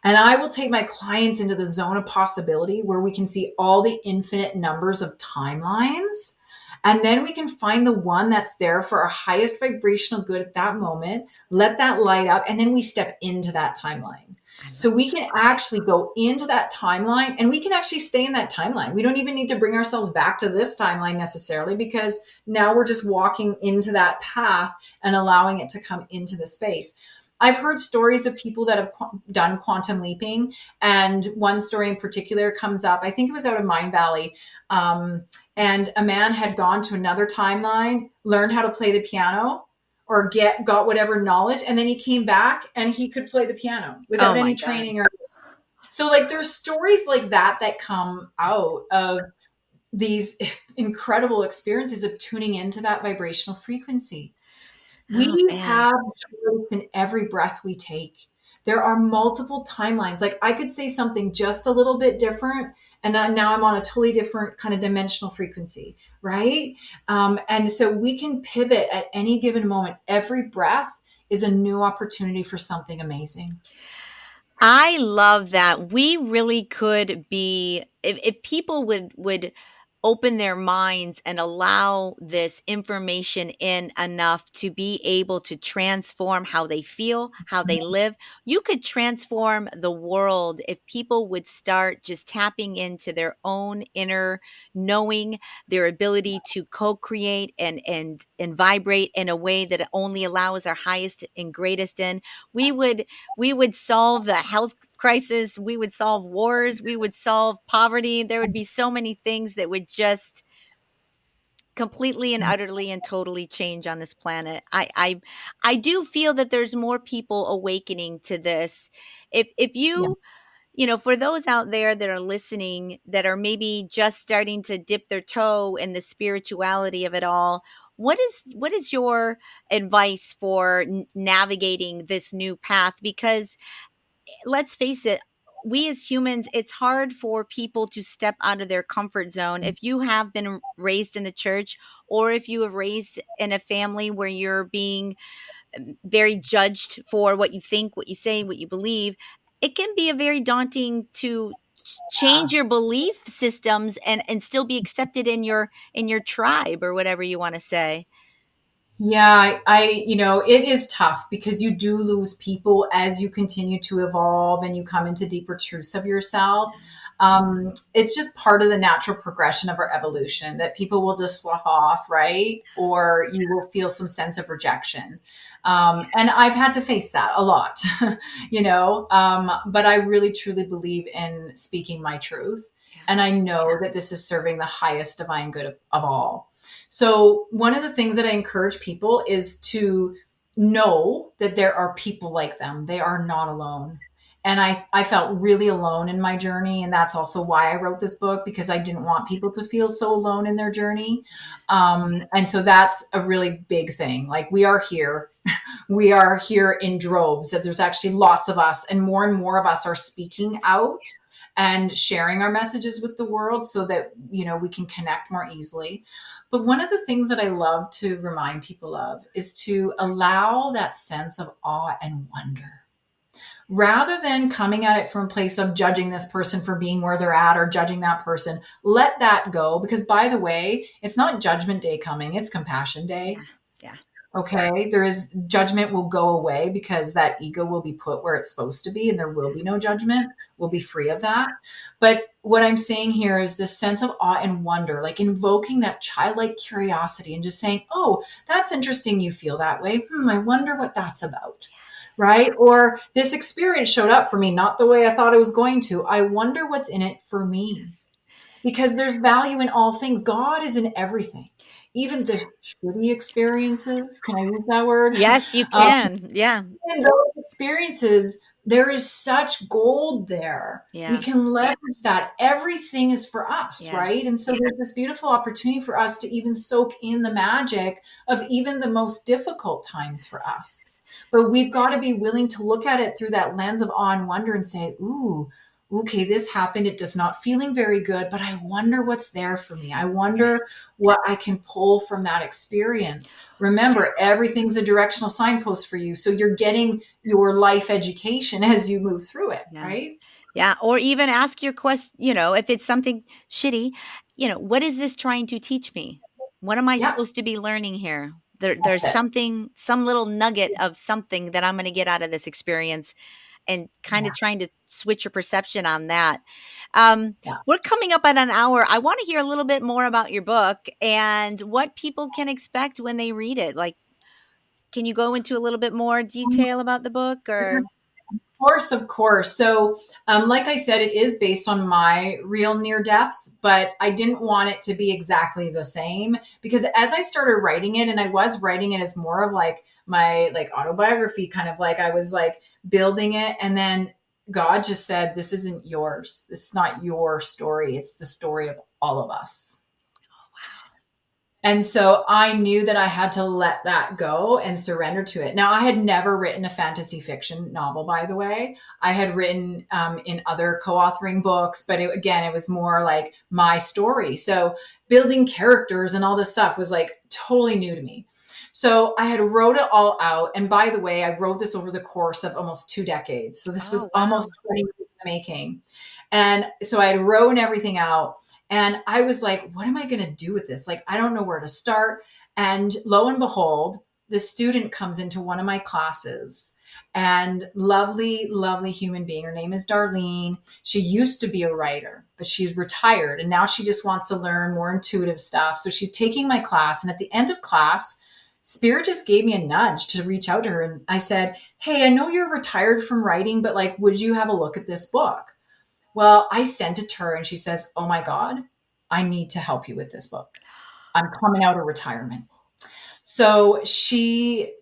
And I will take my clients into the zone of possibility where we can see all the infinite numbers of timelines. And then we can find the one that's there for our highest vibrational good at that moment, let that light up, and then we step into that timeline. I love So we can actually go into that timeline and we can actually stay in that timeline. We don't even need to bring ourselves back to this timeline necessarily because now we're just walking into that path and allowing it to come into the space. I've heard stories of people that have done quantum leaping, and one story in particular comes up. I think it was out of Mind Valley, and a man had gone to another timeline, learned how to play the piano, or got whatever knowledge, and then he came back and he could play the piano Oh without my any God. training. Or so, like, there's stories like that come out of these incredible experiences of tuning into that vibrational frequency. Oh We man. have choice in every breath we take. There are multiple timelines. Like I could say something just a little bit different, and now I'm on a totally different kind of dimensional frequency, right? And so we can pivot at any given moment. Every breath is a new opportunity for something amazing. I love that. We really could be if people would open their minds and allow this information in enough to be able to transform how they feel, how they live. You could transform the world if people would start just tapping into their own inner knowing, their ability to co-create and vibrate in a way that only allows our highest and greatest in. We would we would solve the health crisis, we would solve wars, we would solve poverty. There would be so many things that would just completely and utterly and totally change on this planet. I do feel that there's more people awakening to this. If Yeah. for those out there that are listening that are maybe just starting to dip their toe in the spirituality of it all, what is your advice for navigating this new path? Because let's face it, we as humans, it's hard for people to step out of their comfort zone. If you have been raised in the church, or if you have raised in a family where you're being very judged for what you think, what you say, what you believe, it can be a very daunting to change your belief systems and still be accepted in your tribe or whatever you want to say. Yeah, it is tough because you do lose people as you continue to evolve and you come into deeper truths of yourself. It's just part of the natural progression of our evolution that people will just slough off, right? Or you will feel some sense of rejection. And I've had to face that a lot, but I really truly believe in speaking my truth. Yeah. And I know that this is serving the highest divine good of all. So, one of the things that I encourage people is to know that there are people like them. They are not alone. And I felt really alone in my journey. And that's also why I wrote this book, because I didn't want people to feel so alone in their journey. And so that's a really big thing. Like, we are here. We are here in droves, that there's actually lots of us, and more of us are speaking out and sharing our messages with the world so that, we can connect more easily. But one of the things that I love to remind people of is to allow that sense of awe and wonder. Rather than coming at it from a place of judging this person for being where they're at or judging that person, let that go. Because by the way, it's not judgment day coming, it's compassion day. Yeah. Yeah. Okay. There is judgment will go away because that ego will be put where it's supposed to be and there will be no judgment. We'll be free of that. But what I'm saying here is this sense of awe and wonder, like invoking that childlike curiosity and just saying, oh, that's interesting. You feel that way. I wonder what that's about. Right. Or this experience showed up for me, not the way I thought it was going to. I wonder what's in it for me because there's value in all things. God is in everything, even the shitty experiences. Can I use that word? Yes, you Um, can. Yeah. in those experiences, there is such gold there. We Yeah. can leverage that. Everything is for us, Yeah. right? And so there's this beautiful opportunity for us to even soak in the magic of even the most difficult times for us. But we've got to be willing to look at it through that lens of awe and wonder and say, ooh, okay, this happened. It does not feeling very good, but I wonder what's there for me. I wonder what I can pull from that experience. Remember, everything's a directional signpost for you. So you're getting your life education as you move through it, Yeah. right? Yeah. Or even ask your question, if it's something shitty, what is this trying to teach me? What am I Yep. supposed to be learning here? There's That's it. something, some little nugget of something that I'm going to get out of this experience, and kind Yeah. of trying to switch your perception on that. Um, Yeah. we're coming up on an hour. I want to hear a little bit more about your book and what people can expect when they read it. Like, can you go into a little bit more detail about the book or? Yes. Course, of course. So, like I said, it is based on my real near deaths, but I didn't want it to be exactly the same because as I started writing it, and I was writing it as more of like my like autobiography, kind of like I was like building it, and then God just said, "This isn't yours. This is not your story. It's the story of all of us." And so I knew that I had to let that go and surrender to it. Now, I had never written a fantasy fiction novel, by the way. I had written in other co authoring books, but again, it was more like my story. So building characters and all this stuff was like totally new to me. So I had wrote it all out. And by the way, I wrote this over the course of almost 2 decades. So this Oh, was almost wow. 20 years in the making. And so I had written everything out. And I was like, what am I going to do with this? Like, I don't know where to start. And lo and behold, the student comes into one of my classes and lovely, lovely human being. Her name is Darlene. She used to be a writer, but she's retired and now she just wants to learn more intuitive stuff. So she's taking my class. And at the end of class, Spirit just gave me a nudge to reach out to her. And I said, hey, I know you're retired from writing, but like, would you have a look at this book? Well, I sent it to her and she says, oh my God, I need to help you with this book. I'm coming out of retirement. So she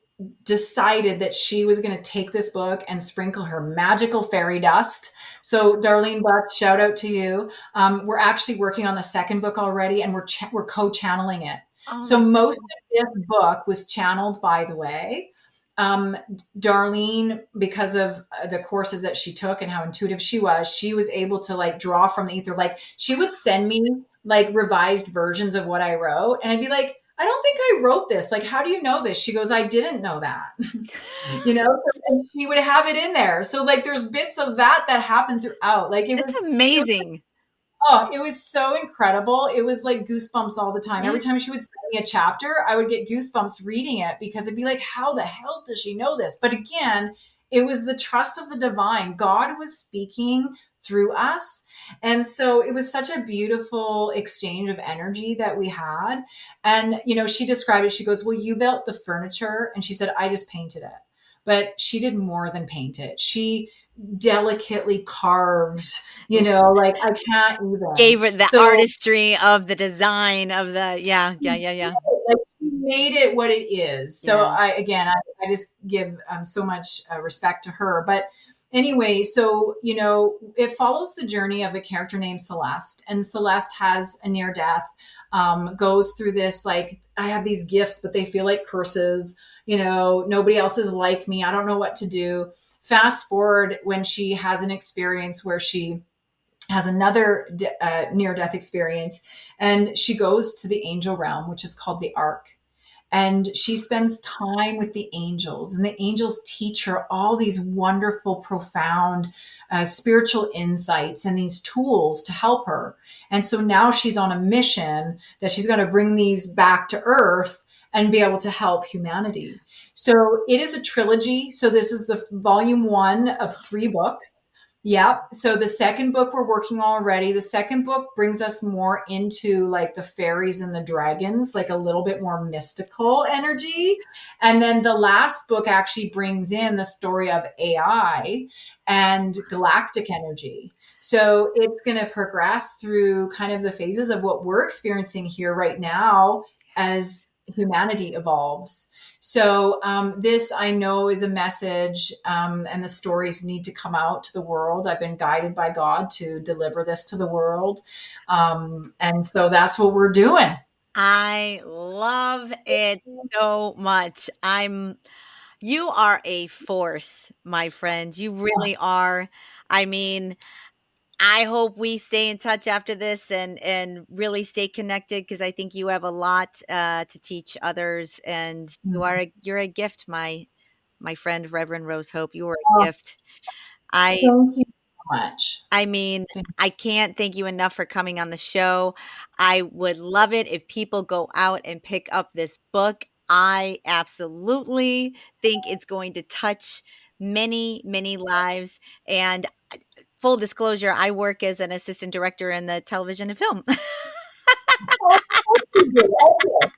decided that she was going to take this book and sprinkle her magical fairy dust. So, Darlene Butts, shout out to you. We're actually working on the second book already, and we're co-channeling it. Oh, So, that's most cool. of this book was channeled, by the way. Um, Darlene, because of the courses that she took and how intuitive she was able to like draw from the ether. Like she would send me like revised versions of what I wrote, and I'd be like, I don't think I wrote this. Like, how do you know this? She goes, I didn't know that. And she would have it in there. So like there's bits of that happen throughout. Like It's it was amazing. Oh, it was so incredible. It was like goosebumps all the time. Yeah. Every time she would send me a chapter, I would get goosebumps reading it because it'd be like, how the hell does she know this? But again, it was the trust of the divine. God was speaking through us. And so it was such a beautiful exchange of energy that we had. And, she described it. She goes, well, you built the furniture. And she said, I just painted it. But she did more than paint it. She delicately carved, like I can't even. Gave it the So artistry of the design of the, yeah, yeah, yeah, yeah. like she made it what it is. So Yeah. I just give so much respect to her. But anyway, so it follows the journey of a character named Celeste, and Celeste has a near death. Goes through this like I have these gifts, but they feel like curses. Nobody else is like me. I don't know what to do. Fast forward when she has an experience where she has another near death experience and she goes to the angel realm, which is called the ark. and she spends time with the angels, and the angels teach her all these wonderful, profound spiritual insights and these tools to help her. And so now she's on a mission that she's going to bring these back to earth and be able to help humanity. So it is a trilogy. So this is the volume one of three books. Yeah. So the second book we're working on already. The second book brings us more into like the fairies and the dragons, like a little bit more mystical energy. And then the last book actually brings in the story of AI and galactic energy. So it's going to progress through kind of the phases of what we're experiencing here right now as humanity evolves. So this I know is a message, and the stories need to come out to the world. I've been guided by God to deliver this to the world, and so that's what we're doing. I love it so much. You are a force, my friend. You really are. I mean, I hope we stay in touch after this and really stay connected because I think you have a lot to teach others, and you're a gift, my friend Reverend Rose Hope. You are a Oh, gift. I thank you so much. I mean, Thank I can't thank you enough for coming on the show. I would love it if people go out and pick up this book. I absolutely think it's going to touch many, many lives. And full disclosure, I work as an assistant director in the television and film. of course you do. Okay.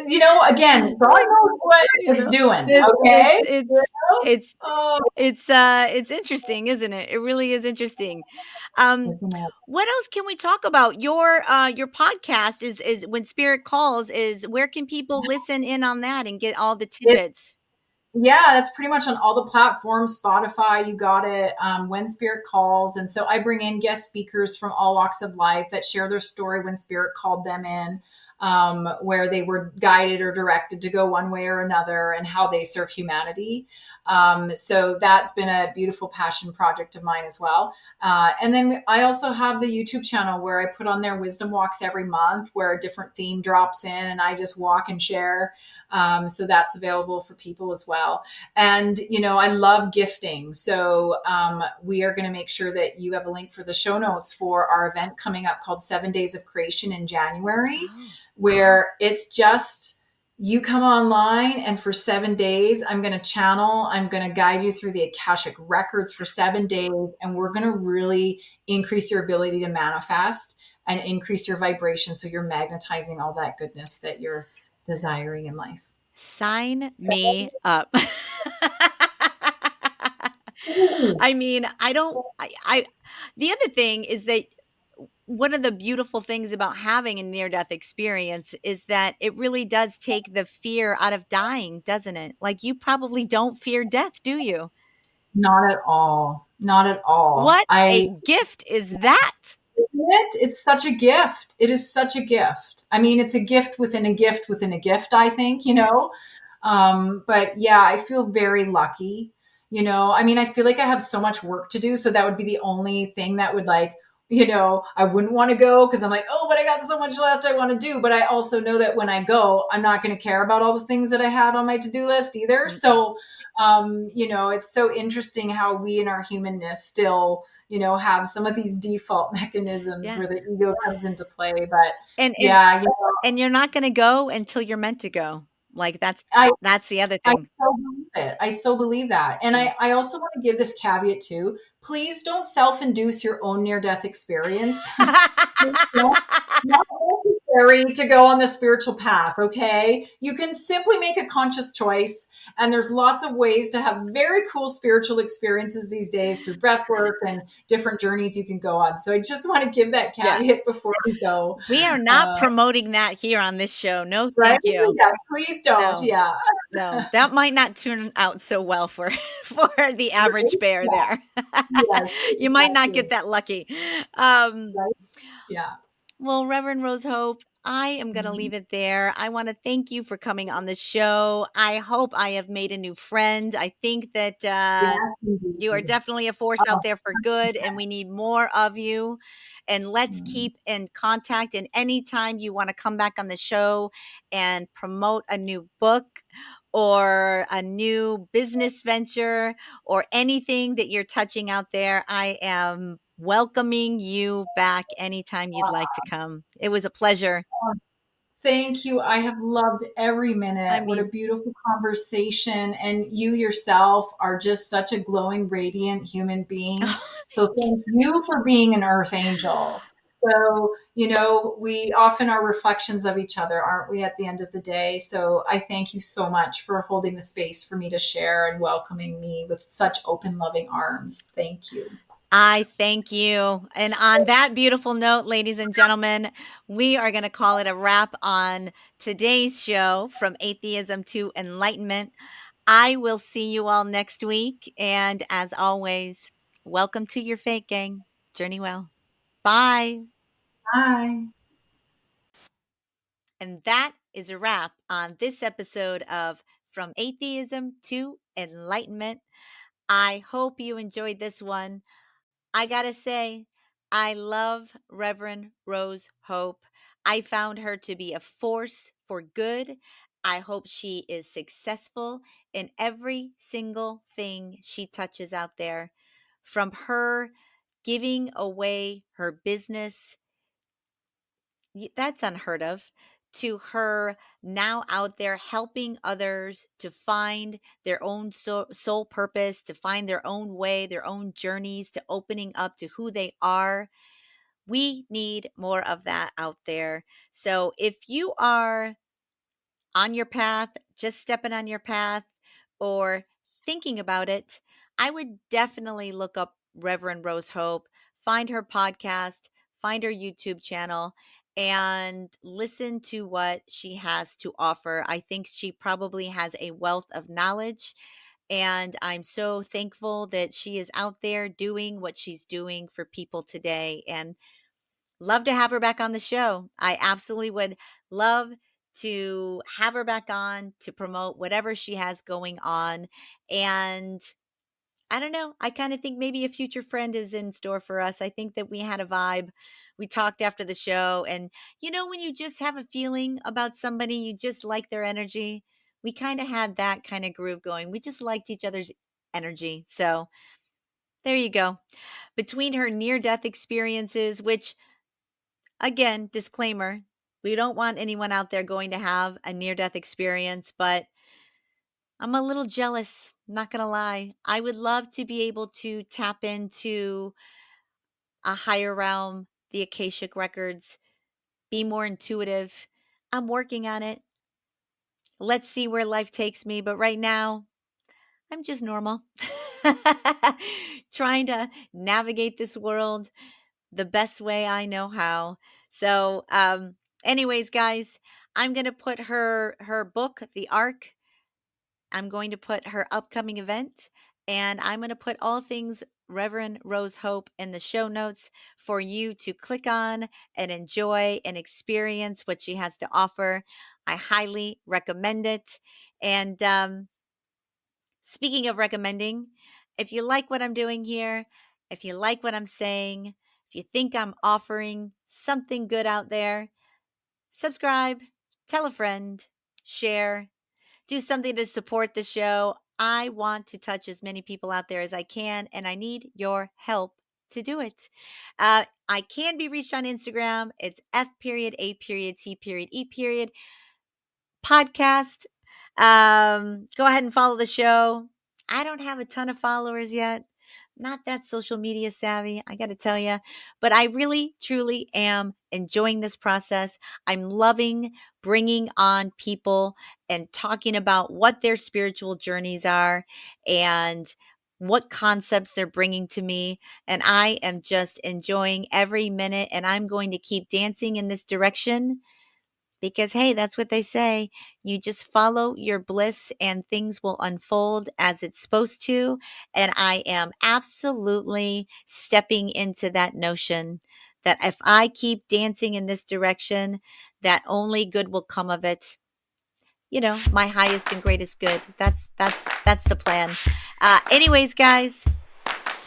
See, again, God knows what You it's know, doing. it's it's Okay. You it's know? it's Oh, it's interesting, isn't it? It really is interesting. Um, isn't it? what else can we talk about? Your podcast is When Spirit Calls. Is where can people listen in on that and get all the It tidbits? Yeah, that's pretty much on all the platforms. Spotify, you got it. When Spirit Calls. And so I bring in guest speakers from all walks of life that share their story when Spirit called them in, where they were guided or directed to go one way or another and how they serve humanity. So that's been a beautiful passion project of mine as well. And then I also have the YouTube channel where I put on their wisdom walks every month, where a different theme drops in and I just walk and share. So that's available for people as well. And, I love gifting. So we are going to make sure that you have a link for the show notes for our event coming up called 7 Days of Creation in January, Oh, where it's just you come online and for 7 days, I'm going to I'm going to guide you through the Akashic records for 7 days. And we're going to really increase your ability to manifest and increase your vibration. So you're magnetizing all that goodness that you're desiring in life. sign me up. I mean, I don't. I. The other thing is that one of the beautiful things about having a near death experience is that it really does take the fear out of dying, doesn't it? Like you probably don't fear death, do you? Not at all. Not at all. What a gift is that? It's such a gift. It is such a gift. I mean, it's a gift within a gift within a gift, I think, But yeah, I feel very lucky. I mean, I feel like I have so much work to do. So that would be the only thing that would like, I wouldn't want to go because I'm like, oh, but I got so much left I want to do. But I also know that when I go, I'm not going to care about all the things that I had on my to do list either. Mm-mm. So, it's so interesting how we in our humanness still have some of these default mechanisms Yeah. where the ego comes into play. But And and yeah, and you're not gonna go until you're meant to go. Like I, that's the other I thing. so believe it. I so believe that. And Yeah. I also want to give this caveat too. Please don't self induce your own near death experience. Not necessary to go on the spiritual path, okay? You can simply make a conscious choice. And there's lots of ways to have very cool spiritual experiences these days through breath work and different journeys you can go on. So I just want to give that Yeah. caveat before we go. We are not Uh, promoting that here on this show. No, right? thank you. Yeah, please don't. No. Yeah. No, that might not turn out so well for for the average Right? bear Yeah. there. Yes, You might not exactly. get that lucky. Um, Right? Yeah. well, Reverend Rose Hope, I am going to Mhm. leave it there. I want to thank you for coming on the show. I hope I have made a new friend. I think that Yes, you are indeed. definitely a force Oh, out there for good, and we need more of you. And let's mm. keep in contact. And anytime you want to come back on the show and promote a new book or a new business venture or anything that you're touching out there, I am welcoming you back anytime you'd like to come. It was a pleasure. Thank you. I have loved every I minute. What a mean, beautiful conversation. And you yourself are just such a glowing, radiant human being. So thank you for being an earth angel. So, we often are reflections of each other, aren't we, at the end of the day? So I thank you so much for holding the space for me to share and welcoming me with such open, loving arms. Thank you. I thank you. And on that beautiful note, ladies and gentlemen, we are going to call it a wrap on today's show, From Atheism to Enlightenment. I will see you all next week. And as always, welcome to your fate, gang. Journey well. Bye. Bye. And that is a wrap on this episode of From Atheism to Enlightenment. I hope you enjoyed this one. I gotta say, I love Reverend Rose Hope. I found her to be a force for good. I hope she is successful in every single thing she touches out there. From her giving away her business, that's unheard of, to her now out there helping others to find their own soul purpose, to find their own way, their own journeys, to opening up to who they are. We need more of that out there. So if you are on your path, just stepping on your path, or thinking about it, I would definitely look up Reverend Rose Hope, find her podcast, find her YouTube channel, and listen to what she has to offer. I think she probably has a wealth of knowledge. And I'm so thankful that she is out there doing what she's doing for people today. And love to have her back on the show. I absolutely would love to have her back on to promote whatever she has going on. And I don't know, I kind of think maybe a future friend is in store for us. I think that we had a vibe. We talked after the show. And when you just have a feeling about somebody, you just like their energy. We kind of had that kind of groove going. We just liked each other's energy. So there you go. Between her near death experiences, which, again, disclaimer, we don't want anyone out there going to have a near death experience, but I'm a little jealous, not going to lie. I would love to be able to tap into a higher realm, the Akashic records, be more intuitive. I'm working on it. Let's see where life takes me, but right now, I'm just normal. Trying to navigate this world the best way I know how. So, anyways, guys, I'm gonna put her book, The Arc. I'm going to put her upcoming event, and I'm gonna put all things Reverend Rose Hope in the show notes for you to click on and enjoy and experience what she has to offer. I highly recommend it. And speaking of recommending, if you like what I'm doing here, if you like what I'm saying, if you think I'm offering something good out there, subscribe, tell a friend, share, do something to support the show. I want to touch as many people out there as I can, and I need your help to do it. I can be reached on Instagram. It's F.A.T.E. podcast. Go ahead and follow the show. I don't have a ton of followers yet. Not that social media savvy, I got to tell you, but I really, truly am enjoying this process. I'm loving bringing on people and talking about what their spiritual journeys are and what concepts they're bringing to me. And I am just enjoying every minute, and I'm going to keep dancing in this direction because, hey, that's what they say. You just follow your bliss and things will unfold as it's supposed to. And I am absolutely stepping into that notion that if I keep dancing in this direction, that only good will come of it. You know, my highest and greatest good. That's the plan. Anyways, guys,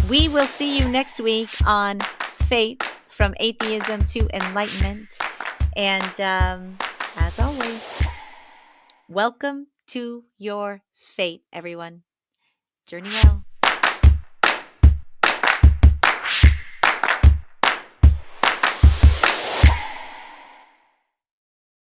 we will see you next week on Fate from Atheism to Enlightenment. And as always, welcome to your fate, everyone. Journey well.